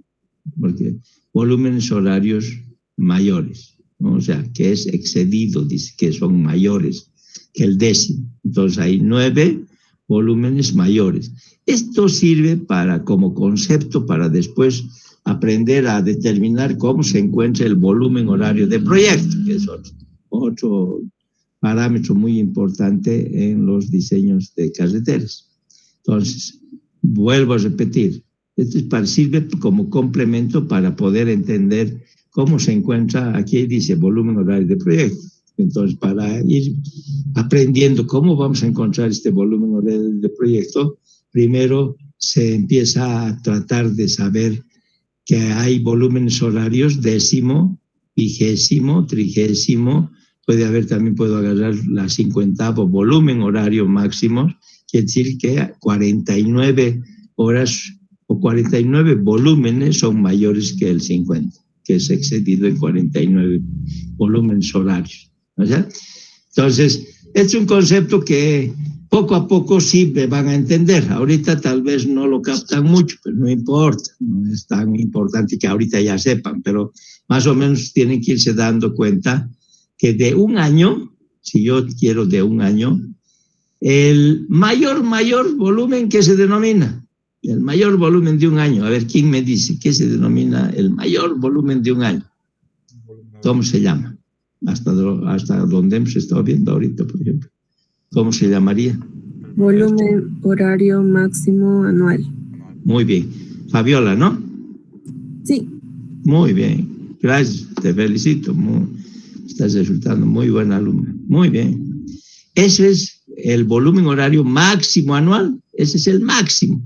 volúmenes horarios mayores, ¿no? O sea, que es excedido, dice que son mayores que el décimo. Entonces hay 9 volúmenes mayores. Esto sirve como concepto para después aprender a determinar cómo se encuentra el volumen horario de proyecto, que es otro parámetro muy importante en los diseños de carreteras. Entonces, vuelvo a repetir, esto sirve como complemento para poder entender cómo se encuentra, aquí dice volumen horario de proyecto. Entonces, para ir aprendiendo cómo vamos a encontrar este volumen horario de proyecto, primero se empieza a tratar de saber que hay volúmenes horarios décimo, vigésimo, trigésimo, también puedo agarrar la 50avo volumen horario máximo, quiere decir que 49 horas o 49 volúmenes son mayores que el 50, que es excedido en 49 volúmenes horarios. O sea, Entonces, es un concepto que poco a poco sí me van a entender. Ahorita tal vez no lo captan mucho, pero no importa. No es tan importante que ahorita ya sepan, pero más o menos tienen que irse dando cuenta que de un año, si yo quiero de un año, el mayor volumen que se denomina, el mayor volumen de un año. A ver, ¿quién me dice qué se denomina el mayor volumen de un año? ¿Cómo se llama? Hasta donde hemos estado viendo ahorita, por ejemplo. ¿Cómo se llamaría? Volumen horario máximo anual. Muy bien. Fabiola, ¿no? Sí. Muy bien. Gracias, te felicito. Estás resultando muy buena alumna. Muy bien. Ese es el volumen horario máximo anual. Ese es el máximo.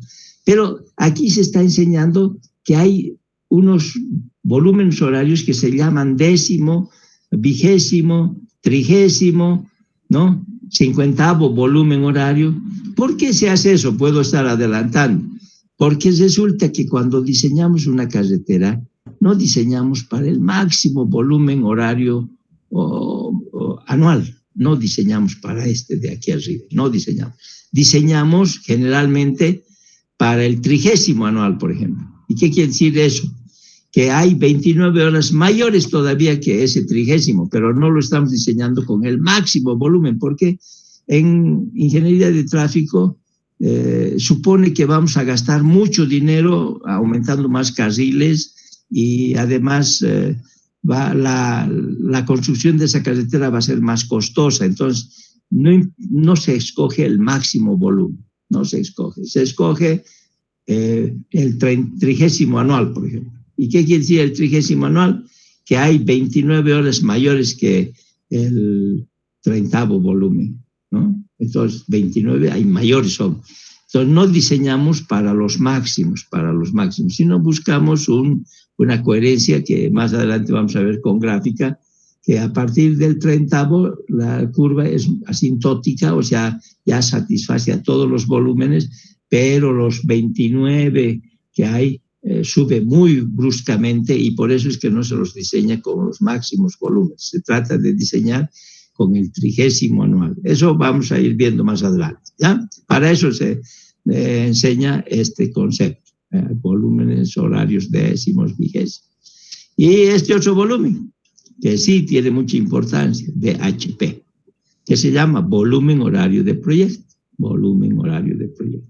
Pero aquí se está enseñando que hay unos volúmenes horarios que se llaman décimo, vigésimo, trigésimo, ¿no? 50º volumen horario. ¿Por qué se hace eso? Puedo estar adelantando. Porque resulta que cuando diseñamos una carretera, no diseñamos para el máximo volumen horario anual. No diseñamos para este de aquí arriba. No diseñamos. Diseñamos generalmente para el 30º anual, por ejemplo. ¿Y qué quiere decir eso? Que hay 29 horas mayores todavía que ese 30º, pero no lo estamos diseñando con el máximo volumen, porque en ingeniería de tráfico supone que vamos a gastar mucho dinero aumentando más carriles y además la construcción de esa carretera va a ser más costosa. Entonces, no se escoge el máximo volumen, no se escoge. Se escoge el 30º anual, por ejemplo. ¿Y qué quiere decir el 30º anual? Que hay 29 horas mayores que el 30º volumen, ¿no? Entonces, 29 hay mayores son. Entonces, no diseñamos para los máximos, sino buscamos una coherencia que más adelante vamos a ver con gráfica, que a partir del 30º la curva es asintótica, o sea, ya satisface a todos los volúmenes, pero los 29 que hay sube muy bruscamente y por eso es que no se los diseña con los máximos volúmenes. Se trata de diseñar con el 30º anual. Eso vamos a ir viendo más adelante, ¿ya? Para eso se enseña este concepto, volúmenes horarios décimos, vigésimos. Y este otro volumen, que sí tiene mucha importancia, DHP, que se llama volumen horario de proyecto. Volumen horario de proyecto.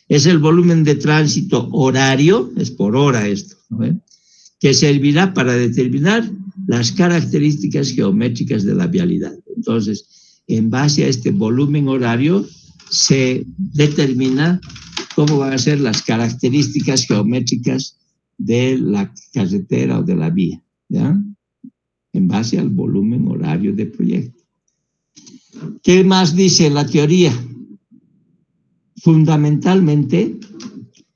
Es el volumen de tránsito horario, es por hora esto, ¿no? Que servirá para determinar las características geométricas de la vialidad. Entonces, en base a este volumen horario, se determina cómo van a ser las características geométricas de la carretera o de la vía, ¿ya? En base al volumen horario de proyecto. ¿Qué más dice la teoría? Fundamentalmente,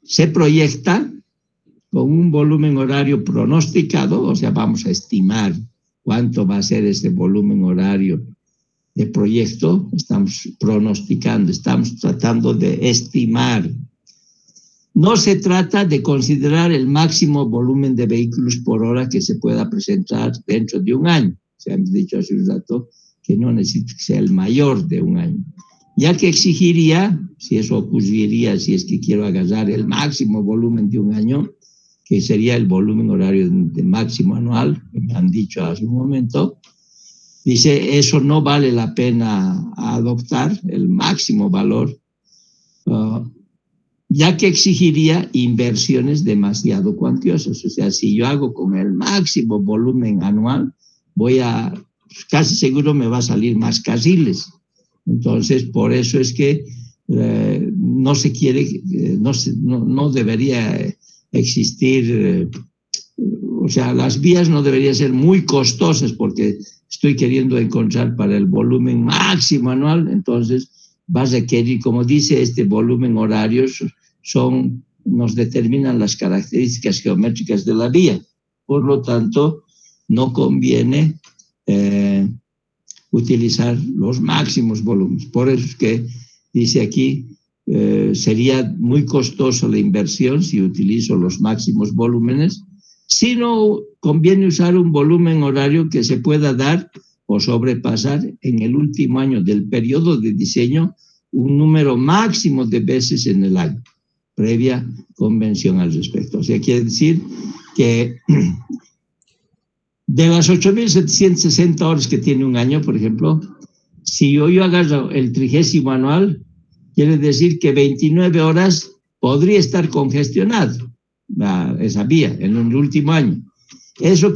se proyecta con un volumen horario pronosticado, o sea, vamos a estimar cuánto va a ser ese volumen horario de proyecto, estamos pronosticando, estamos tratando de estimar. No se trata de considerar el máximo volumen de vehículos por hora que se pueda presentar dentro de un año. Se han dicho hace un rato que no necesita que sea el mayor de un año, ya que exigiría, si eso ocurriría, si es que quiero agarrar el máximo volumen de un año, que sería el volumen horario de máximo anual, que me han dicho hace un momento, dice, eso no vale la pena adoptar el máximo valor, ya que exigiría inversiones demasiado cuantiosas. O sea, si yo hago con el máximo volumen anual, casi seguro me va a salir más carriles. Entonces, por eso es que no se quiere, no debería existir, o sea, las vías no deberían ser muy costosas porque estoy queriendo encontrar para el volumen máximo anual, entonces vas a requerir, como dice, este volumen horario nos determinan las características geométricas de la vía. Por lo tanto, no conviene utilizar los máximos volúmenes. Por eso es que dice aquí, sería muy costoso la inversión si utilizo los máximos volúmenes, sino conviene usar un volumen horario que se pueda dar o sobrepasar en el último año del periodo de diseño un número máximo de veces en el año, previa convención al respecto. O sea, quiere decir que de las 8.760 horas que tiene un año, por ejemplo, si yo agarro el 30º anual, quiere decir que 29 horas podría estar congestionado esa vía en el último año. Eso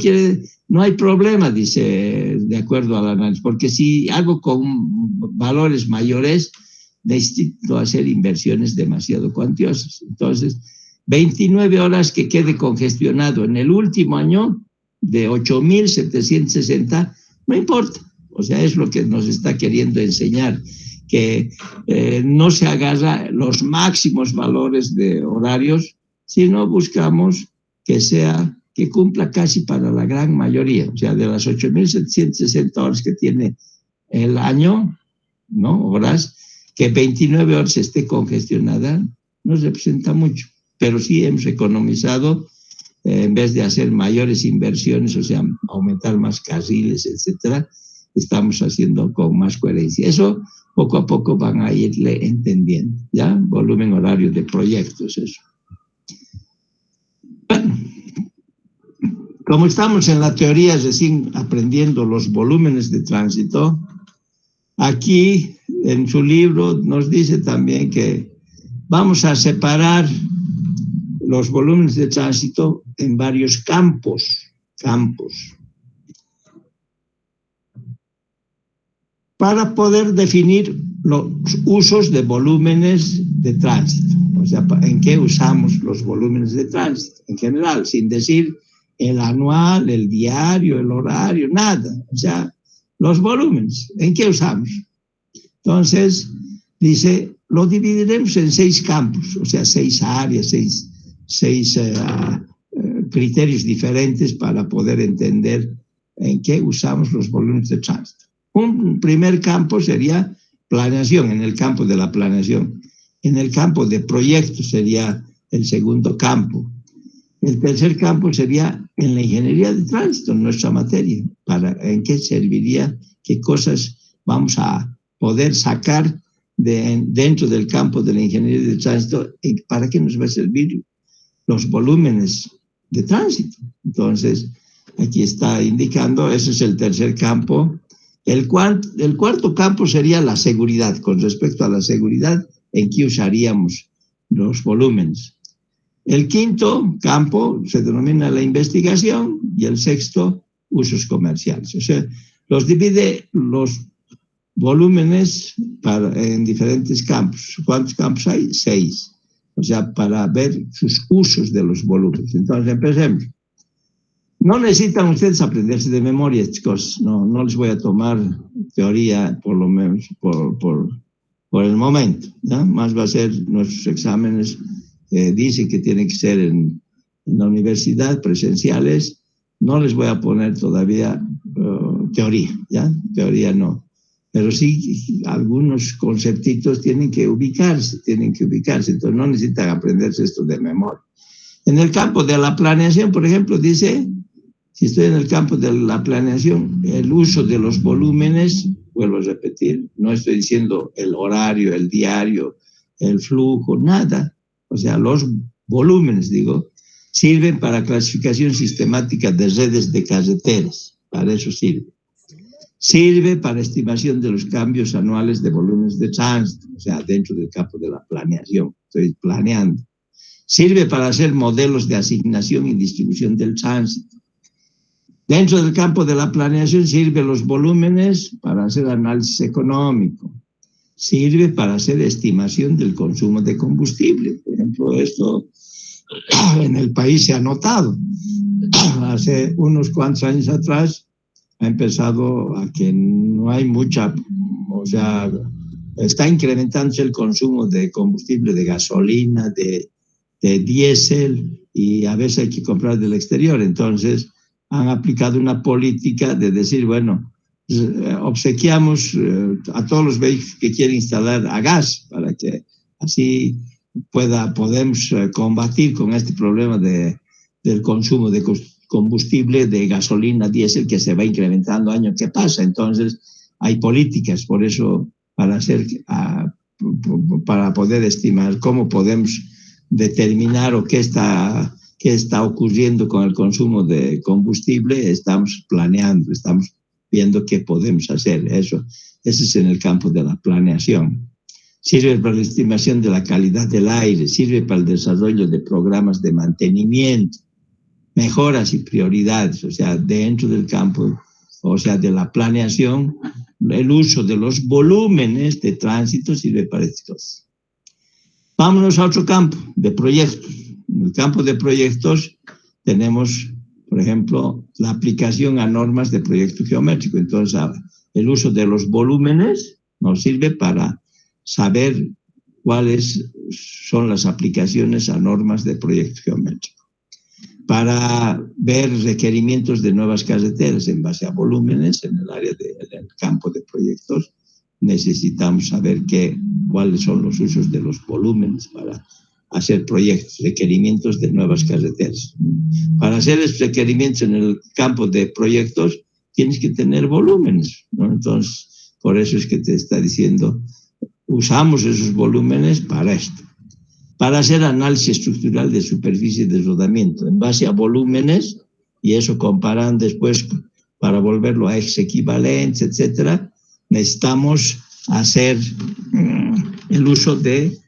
no hay problema, dice, de acuerdo al análisis, porque si hago con valores mayores, necesito hacer inversiones demasiado cuantiosas. Entonces, 29 horas que quede congestionado en el último año de 8.760, no importa. O sea, es lo que nos está queriendo enseñar, que no se agarra los máximos valores de horarios, sino buscamos que cumpla casi para la gran mayoría. O sea, de las 8.760 horas que tiene el año, ¿no? Horas, que 29 horas esté congestionada, no representa mucho. Pero sí hemos economizado, en vez de hacer mayores inversiones, o sea, aumentar más carriles, etcétera, estamos haciendo con más coherencia. Eso poco a poco van a irle entendiendo, ¿ya? Volumen horario de proyectos, eso. Bueno, como estamos en la teoría recién aprendiendo los volúmenes de tránsito, aquí en su libro nos dice también que vamos a separar los volúmenes de tránsito en varios campos, para poder definir los usos de volúmenes de tránsito. O sea, en qué usamos los volúmenes de tránsito en general, sin decir el anual, el diario, el horario, nada. O sea, los volúmenes, ¿en qué usamos? Entonces, dice, lo dividiremos en 6 campos, o sea, 6 áreas, 6 criterios diferentes para poder entender en qué usamos los volúmenes de tránsito. Un primer campo sería planeación, en el campo de la planeación. En el campo de proyectos sería el segundo campo. El tercer campo sería en la ingeniería de tránsito, nuestra materia. ¿En qué serviría? ¿Qué cosas vamos a poder sacar dentro del campo de la ingeniería de tránsito? ¿Para qué nos va a servir los volúmenes de tránsito? Entonces, aquí está indicando, ese es el tercer campo. El cuarto campo sería la seguridad. Con respecto a la seguridad, ¿en qué usaríamos los volúmenes? El quinto campo se denomina la investigación y el sexto, usos comerciales. O sea, los divide los volúmenes en diferentes campos. ¿Cuántos campos hay? 6. O sea, para ver sus usos de los volúmenes. Entonces, empecemos. No necesitan ustedes aprenderse de memoria estas cosas. No les voy a tomar teoría, por lo menos, por el momento, ¿no? Más va a ser nuestros exámenes. Dicen que tienen que ser en la universidad, presenciales. No les voy a poner todavía teoría, ¿ya? Teoría no. Pero sí, algunos conceptitos tienen que ubicarse. Entonces, no necesitan aprenderse esto de memoria. En el campo de la planeación, por ejemplo, dice, si estoy en el campo de la planeación, el uso de los volúmenes, vuelvo a repetir, no estoy diciendo el horario, el diario, el flujo, nada. O sea, los volúmenes, digo, sirven para clasificación sistemática de redes de carreteras. Para eso sirve. Sirve para estimación de los cambios anuales de volúmenes de tránsito, o sea, dentro del campo de la planeación. Estoy planeando. Sirve para hacer modelos de asignación y distribución del tránsito. Dentro del campo de la planeación sirven los volúmenes para hacer análisis económico. Sirve para hacer estimación del consumo de combustible. Por ejemplo, esto en el país se ha notado. Hace unos cuantos años atrás ha empezado a que no hay mucha, o sea, está incrementándose el consumo de combustible, de gasolina, de diésel, y a veces hay que comprar del exterior. Entonces han aplicado una política de decir, bueno, obsequiamos a todos los vehículos que quieren instalar a gas, para que así podemos combatir con este problema del consumo de combustible de gasolina, diésel, que se va incrementando año que pasa. Entonces, hay políticas, por eso, para poder estimar cómo podemos determinar o qué está ocurriendo con el consumo de combustible, estamos planeando, estamos viendo qué podemos hacer. Ese es en el campo de la planeación. Sirve para la estimación de la calidad del aire, sirve para el desarrollo de programas de mantenimiento, mejoras y prioridades, o sea, dentro del campo, o sea, de la planeación, el uso de los volúmenes de tránsito sirve para estas cosas. Vámonos a otro campo, de proyectos. En el campo de proyectos tenemos, por ejemplo, la aplicación a normas de proyecto geométrico. Entonces, el uso de los volúmenes nos sirve para saber cuáles son las aplicaciones a normas de proyecto geométrico. Para ver requerimientos de nuevas carreteras en base a volúmenes en el área del campo de proyectos, necesitamos saber cuáles son los usos de los volúmenes para hacer proyectos, requerimientos de nuevas carreteras. Para hacer esos requerimientos en el campo de proyectos, tienes que tener volúmenes, ¿no? Entonces, por eso es que te está diciendo, usamos esos volúmenes para esto. Para hacer análisis estructural de superficie de rodamiento en base a volúmenes, y eso comparan después para volverlo a ejes equivalentes, etcétera, necesitamos hacer el uso de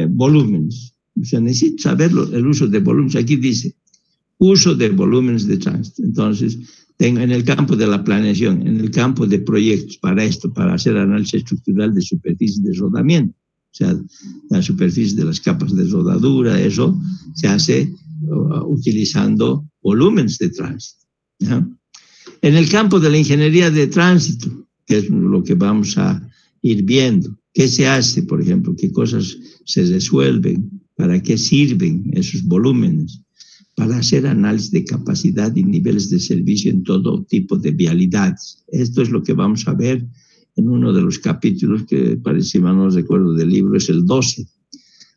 volúmenes. O sea, necesito saber el uso de volúmenes. Aquí dice, uso de volúmenes de tránsito. Entonces, tengo en el campo de la planeación, en el campo de proyectos, para esto, para hacer análisis estructural de superficie de rodamiento. O sea, la superficie de las capas de rodadura, eso se hace utilizando volúmenes de tránsito, ¿no? En el campo de la ingeniería de tránsito, que es lo que vamos a ir viendo, ¿qué se hace, por ejemplo? ¿Qué cosas se resuelven? ¿Para qué sirven esos volúmenes? Para hacer análisis de capacidad y niveles de servicio en todo tipo de vialidades. Esto es lo que vamos a ver en uno de los capítulos que parece, no recuerdo del libro, es el 12.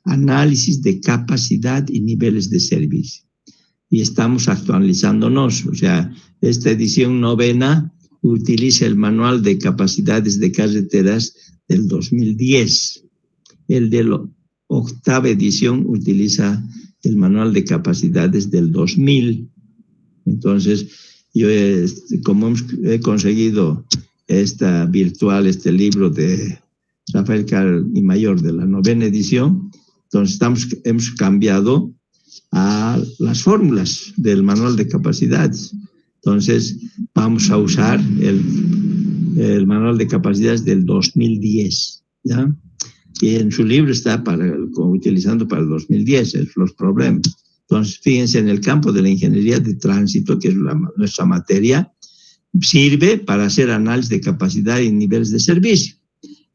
Análisis de capacidad y niveles de servicio. Y estamos actualizándonos, o sea, esta edición 9ª utiliza el manual de capacidades de carreteras del 2010. El de la 8ª edición utiliza el manual de capacidades del 2000. Entonces, yo como he conseguido este libro de Rafael Carl y Mayor de la 9ª edición, entonces hemos cambiado a las fórmulas del manual de capacidades. Entonces, vamos a usar el manual de capacidades del 2010, ¿ya? Y en su libro está utilizando para el 2010 los problemas. Entonces, fíjense, en el campo de la ingeniería de tránsito, que es nuestra materia, sirve para hacer análisis de capacidad y niveles de servicio.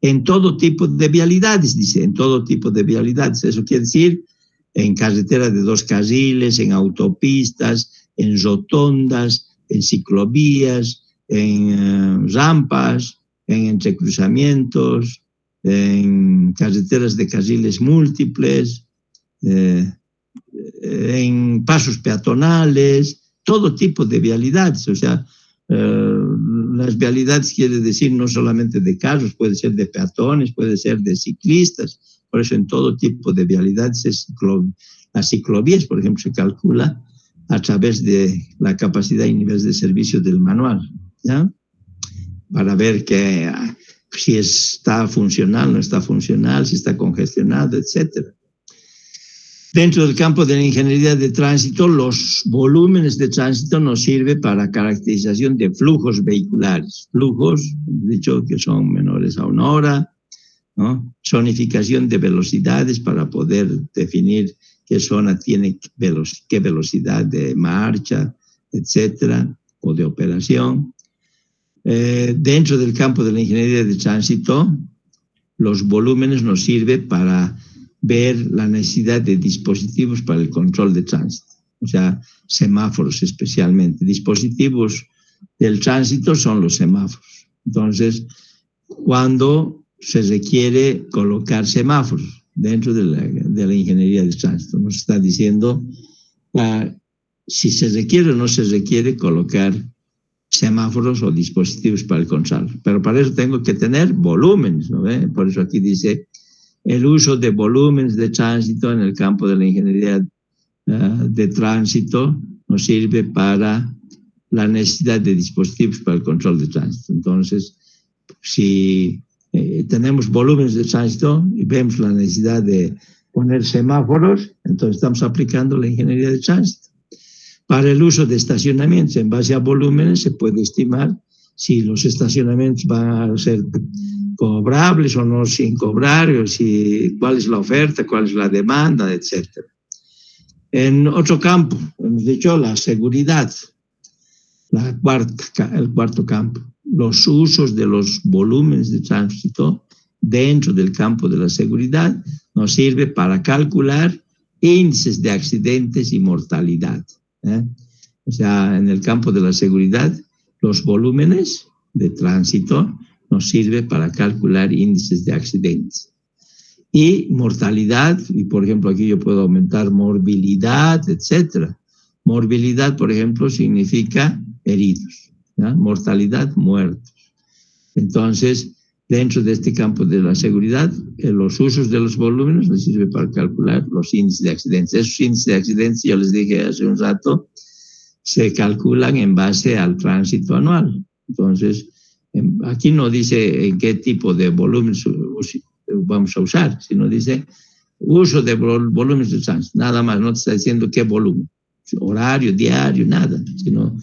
En todo tipo de vialidades, dice, en todo tipo de vialidades. Eso quiere decir en carreteras de 2 carriles, en autopistas, en rotondas, en ciclovías, en rampas, en entrecruzamientos, en carreteras de carriles múltiples, en pasos peatonales, todo tipo de vialidades. O sea, las vialidades quiere decir no solamente de carros, puede ser de peatones, puede ser de ciclistas. Por eso en todo tipo de vialidades, las ciclovías, por ejemplo, se calcula a través de la capacidad y niveles de servicio del manual, ¿ya? Para ver si está funcional, no está funcional, si está congestionado, etc. Dentro del campo de la ingeniería de tránsito, los volúmenes de tránsito nos sirven para caracterización de flujos vehiculares. Flujos, dicho que son menores a 1 hora, ¿no? Zonificación de velocidades para poder definir qué zona tiene qué velocidad de marcha, etcétera, o de operación. Dentro del campo de la ingeniería de tránsito, los volúmenes nos sirven para ver la necesidad de dispositivos para el control de tránsito, o sea, semáforos especialmente. Dispositivos del tránsito son los semáforos. Entonces, cuando se requiere colocar semáforos dentro de la ingeniería de tránsito, nos está diciendo si se requiere o no se requiere colocar semáforos o dispositivos para el control. Pero para eso tengo que tener volúmenes, ¿no ve? Por eso aquí dice el uso de volúmenes de tránsito en el campo de la ingeniería de tránsito nos sirve para la necesidad de dispositivos para el control de tránsito. Entonces, si tenemos volúmenes de tránsito y vemos la necesidad de poner semáforos, entonces estamos aplicando la ingeniería de tránsito. Para el uso de estacionamientos, en base a volúmenes, se puede estimar si los estacionamientos van a ser cobrables o no sin cobrar, o si, cuál es la oferta, cuál es la demanda, etc. En otro campo, hemos dicho la seguridad, el cuarto campo, los usos de los volúmenes de tránsito dentro del campo de la seguridad nos sirve para calcular índices de accidentes y mortalidad. O sea, en el campo de la seguridad, los volúmenes de tránsito nos sirve para calcular índices de accidentes. Y mortalidad, y por ejemplo aquí yo puedo aumentar morbilidad, etc. Morbilidad, por ejemplo, significa heridos, ¿ya? Mortalidad, muertos. Entonces, dentro de este campo de la seguridad, los usos de los volúmenes nos sirve para calcular los índices de accidentes. Esos índices de accidentes, yo les dije hace un rato, se calculan en base al tránsito anual. Entonces, aquí no dice en qué tipo de volúmenes vamos a usar, sino dice uso de volúmenes de tránsito, nada más, no te está diciendo qué volumen, horario, diario, nada, sino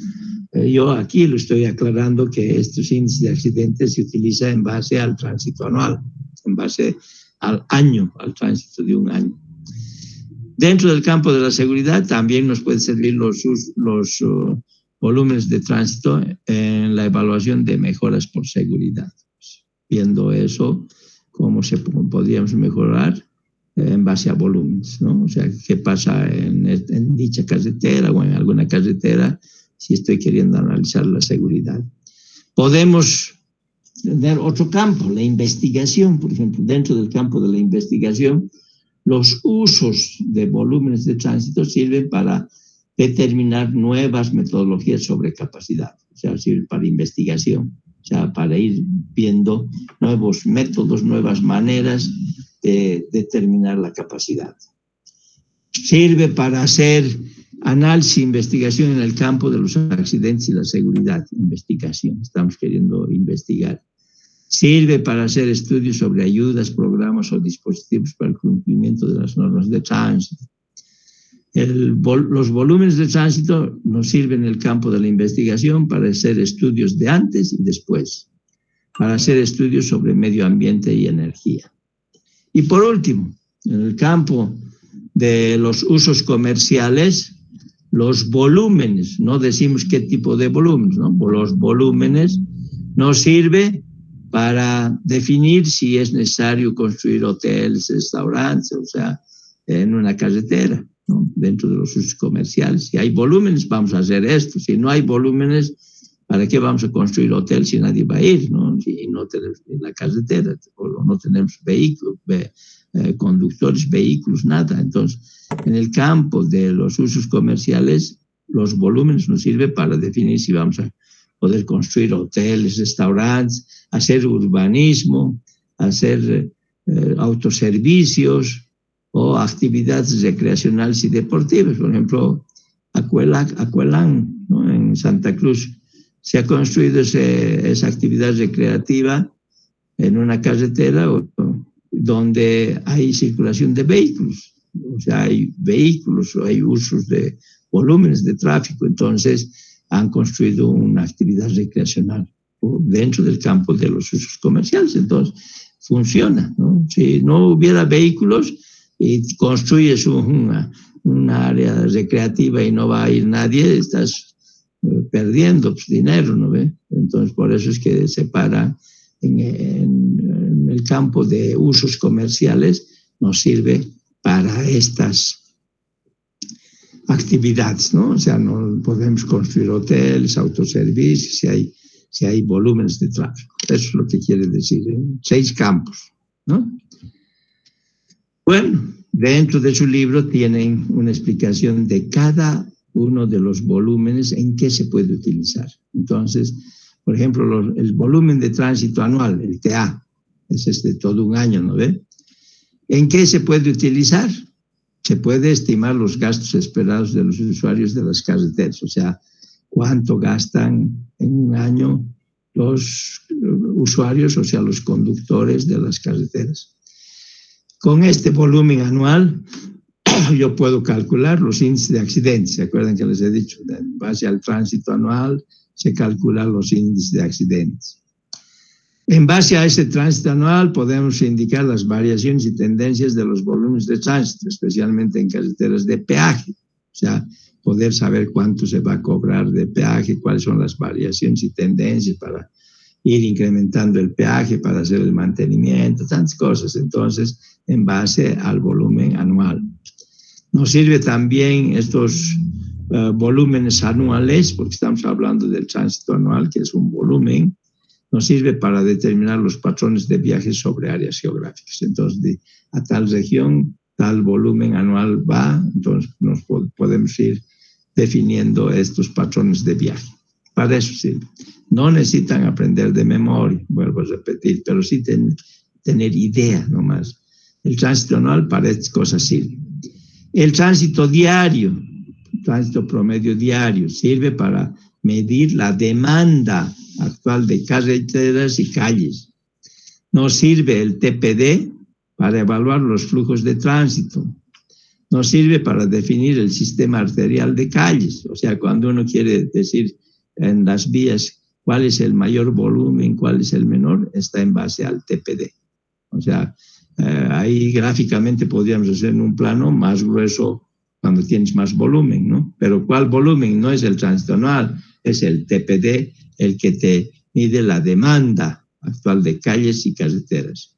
yo aquí lo estoy aclarando que estos índices de accidentes se utilizan en base al tránsito anual, en base al año, al tránsito de un año. Dentro del campo de la seguridad también nos pueden servir los volúmenes de tránsito en la evaluación de mejoras por seguridad. Viendo eso, cómo podríamos mejorar en base a volúmenes, ¿no? O sea, qué pasa en dicha carretera o en alguna carretera si estoy queriendo analizar la seguridad. Podemos tener otro campo, la investigación, por ejemplo. Dentro del campo de la investigación, los usos de volúmenes de tránsito sirven para determinar nuevas metodologías sobre capacidad, o sea, sirven para investigación, o sea, para ir viendo nuevos métodos, nuevas maneras de determinar la capacidad. Sirve para hacer análisis e investigación en el campo de los accidentes y la seguridad. Investigación, estamos queriendo investigar. Sirve para hacer estudios sobre ayudas, programas o dispositivos para el cumplimiento de las normas de tránsito. Los volúmenes de tránsito nos sirven en el campo de la investigación para hacer estudios de antes y después, para hacer estudios sobre medio ambiente y energía. Y por último, en el campo de los usos comerciales, los volúmenes, no decimos qué tipo de volúmenes, ¿no? Los volúmenes nos sirven para definir si es necesario construir hoteles, restaurantes, o sea, en una carretera, ¿no? Dentro de los usos comerciales. Si hay volúmenes, vamos a hacer esto. Si no hay volúmenes, ¿para qué vamos a construir hotel si nadie va a ir, ¿no? Si no tenemos la carretera o no tenemos vehículos, conductores, vehículos, nada. Entonces, en el campo de los usos comerciales, los volúmenes nos sirven para definir si vamos a poder construir hoteles, restaurantes, hacer urbanismo, hacer autoservicios o actividades recreacionales y deportivas. Por ejemplo, Acuelán, ¿no? En Santa Cruz, se ha construido esa actividad recreativa en una carretera donde hay circulación de vehículos, o sea, hay vehículos o hay usos de volúmenes de tráfico, entonces han construido una actividad recreacional dentro del campo de los usos comerciales, entonces funciona, ¿no? Si no hubiera vehículos y construyes una área recreativa y no va a ir nadie, estás perdiendo dinero, ¿no ve? Entonces por eso es que se para en el campo de usos comerciales, nos sirve para estas actividades, ¿no? O sea, no podemos construir hoteles, autoservicios, si hay volúmenes de tráfico. Eso es lo que quiere decir, 6 campos, ¿no? Bueno, dentro de su libro tienen una explicación de cada uno de los volúmenes en que se puede utilizar. Entonces, por ejemplo, el volumen de tránsito anual, el TA, es de todo un año, ¿no ve? ¿En qué se puede utilizar? Se puede estimar los gastos esperados de los usuarios de las carreteras, o sea, cuánto gastan en un año los usuarios, o sea, los conductores de las carreteras. Con este volumen anual, yo puedo calcular los índices de accidentes. ¿Se acuerdan que les he dicho? En base al tránsito anual, se calculan los índices de accidentes. En base a ese tránsito anual, podemos indicar las variaciones y tendencias de los volúmenes de tránsito, especialmente en carreteras de peaje. O sea, poder saber cuánto se va a cobrar de peaje, cuáles son las variaciones y tendencias para ir incrementando el peaje, para hacer el mantenimiento, tantas cosas. Entonces, en base al volumen anual. Nos sirve también estos volúmenes anuales, porque estamos hablando del tránsito anual, que es un volumen, nos sirve para determinar los patrones de viajes sobre áreas geográficas. Entonces, a tal región, tal volumen anual va, entonces nos podemos ir definiendo estos patrones de viaje. Para eso sirve. No necesitan aprender de memoria, vuelvo a repetir, pero sí tener idea nomás. El tránsito anual para estas cosas sirve. El tránsito diario, tránsito promedio diario, sirve para medir la demanda actual de carreteras y calles. Nos sirve el TPD para evaluar los flujos de tránsito. Nos sirve para definir el sistema arterial de calles. O sea, cuando uno quiere decir en las vías cuál es el mayor volumen, cuál es el menor, está en base al TPD. O sea, ahí gráficamente podríamos hacer en un plano más grueso cuando tienes más volumen, ¿no? Pero ¿cuál volumen? No es el tránsito anual, es el TPD el que te mide la demanda actual de calles y carreteras.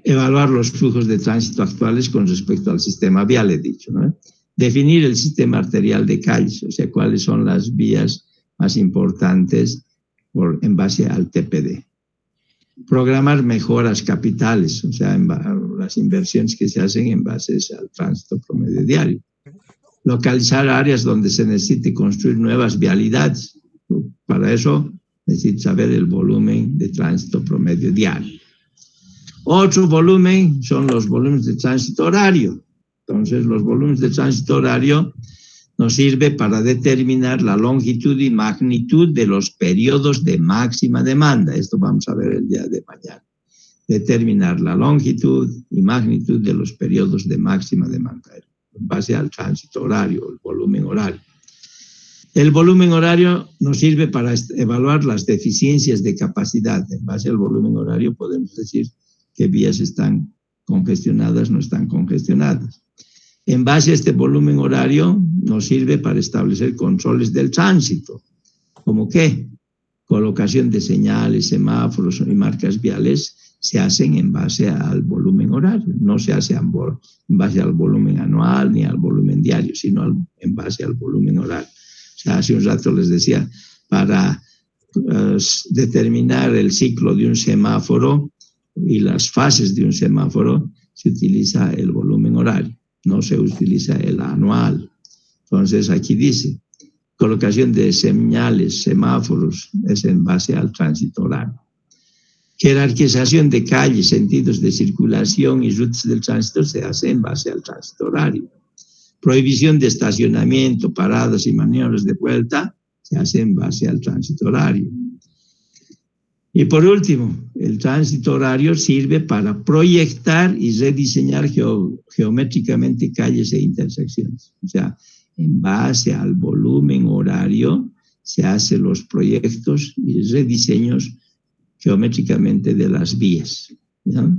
Evaluar los flujos de tránsito actuales con respecto al sistema vial, he dicho, ¿no? Definir el sistema arterial de calles, o sea, cuáles son las vías más importantes en base al TPD. Programar mejoras capitales, o sea, las inversiones que se hacen en base al tránsito promedio diario. Localizar áreas donde se necesite construir nuevas vialidades. Para eso necesita saber el volumen de tránsito promedio diario. Otro volumen son los volúmenes de tránsito horario. Entonces, los volúmenes de tránsito horario nos sirve para determinar la longitud y magnitud de los periodos de máxima demanda. Esto vamos a ver el día de mañana. Determinar la longitud y magnitud de los periodos de máxima demanda en base al tránsito horario, el volumen horario. El volumen horario nos sirve para evaluar las deficiencias de capacidad. En base al volumen horario podemos decir qué vías están congestionadas, no están congestionadas. En base a este volumen horario nos sirve para establecer controles del tránsito. ¿Cómo qué? Colocación de señales, semáforos y marcas viales se hacen en base al volumen horario. No se hace en base al volumen anual ni al volumen diario, sino en base al volumen horario. O sea, hace un rato les decía, para determinar el ciclo de un semáforo y las fases de un semáforo, se utiliza el volumen horario. No se utiliza el anual. Entonces, aquí dice, colocación de señales, semáforos, es en base al tránsito horario. Jerarquización de calles, sentidos de circulación y rutas del tránsito se hace en base al tránsito horario. Prohibición de estacionamiento, paradas y maniobras de vuelta se hace en base al tránsito horario. Y por último, el tránsito horario sirve para proyectar y rediseñar geométricamente calles e intersecciones. O sea, en base al volumen horario se hacen los proyectos y rediseños geométricamente de las vías, ¿ya?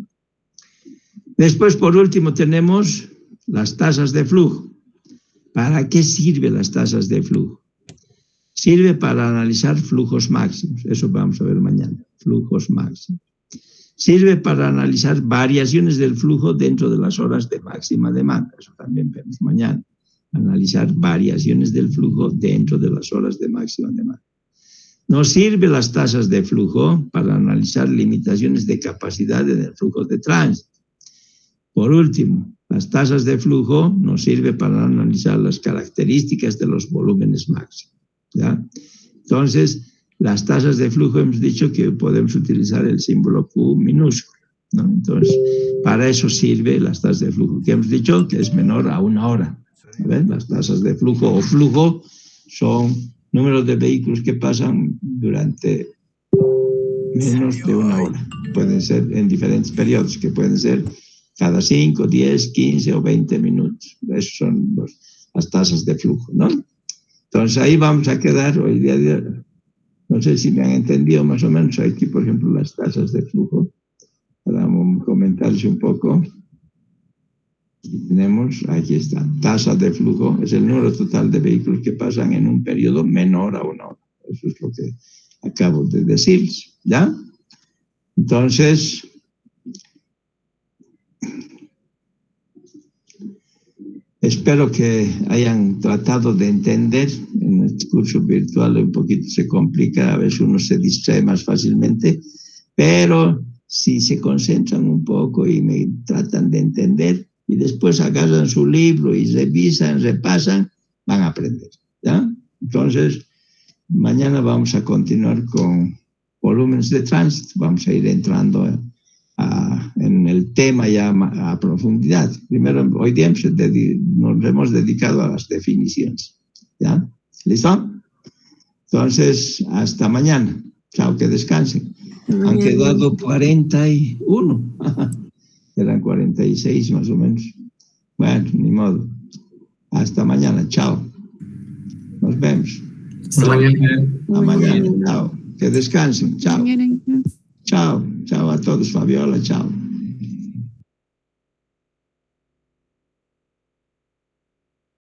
Después, por último, tenemos las tasas de flujo. ¿Para qué sirven las tasas de flujo? Sirve para analizar flujos máximos, eso vamos a ver mañana, flujos máximos. Sirve para analizar variaciones del flujo dentro de las horas de máxima demanda, eso también vemos mañana, analizar variaciones del flujo dentro de las horas de máxima demanda. Nos sirven las tasas de flujo para analizar limitaciones de capacidad en el flujo de tránsito. Por último, las tasas de flujo nos sirve para analizar las características de los volúmenes máximos, ¿ya? Entonces, las tasas de flujo hemos dicho que podemos utilizar el símbolo Q minúsculo, ¿no? Entonces, para eso sirve las tasas de flujo, que hemos dicho que es menor a 1 hora. ¿Ves? Las tasas de flujo o flujo son números de vehículos que pasan durante menos de 1 hora. Pueden ser en diferentes periodos, que pueden ser cada 5, 10, 15 o 20 minutos. Esos son las tasas de flujo, ¿no? Entonces ahí vamos a quedar hoy día. No sé si me han entendido más o menos aquí, por ejemplo, las tasas de flujo. Para comentarles un poco. Tenemos, aquí está, tasa de flujo, es el número total de vehículos que pasan en un periodo menor a 1 hora. Eso es lo que acabo de decirles, ¿ya? Entonces, espero que hayan tratado de entender. En este curso virtual un poquito se complica, a veces uno se distrae más fácilmente, pero si se concentran un poco y me tratan de entender y después agarran su libro y revisan, repasan, van a aprender, ¿ya? Entonces, mañana vamos a continuar con volúmenes de tránsito, vamos a ir entrando en el tema ya a profundidad. Primero, hoy día nos hemos dedicado a las definiciones, ¿ya? ¿Listo? Entonces, hasta mañana. Chao, que descansen. Han quedado 41. Eran 46 más o menos. Bueno, ni modo. Hasta mañana. Chao. Nos vemos. Hasta mañana. Hasta mañana. Chao. Que descansen. Chao. Chao. Chao a todos. Fabiola. Chao.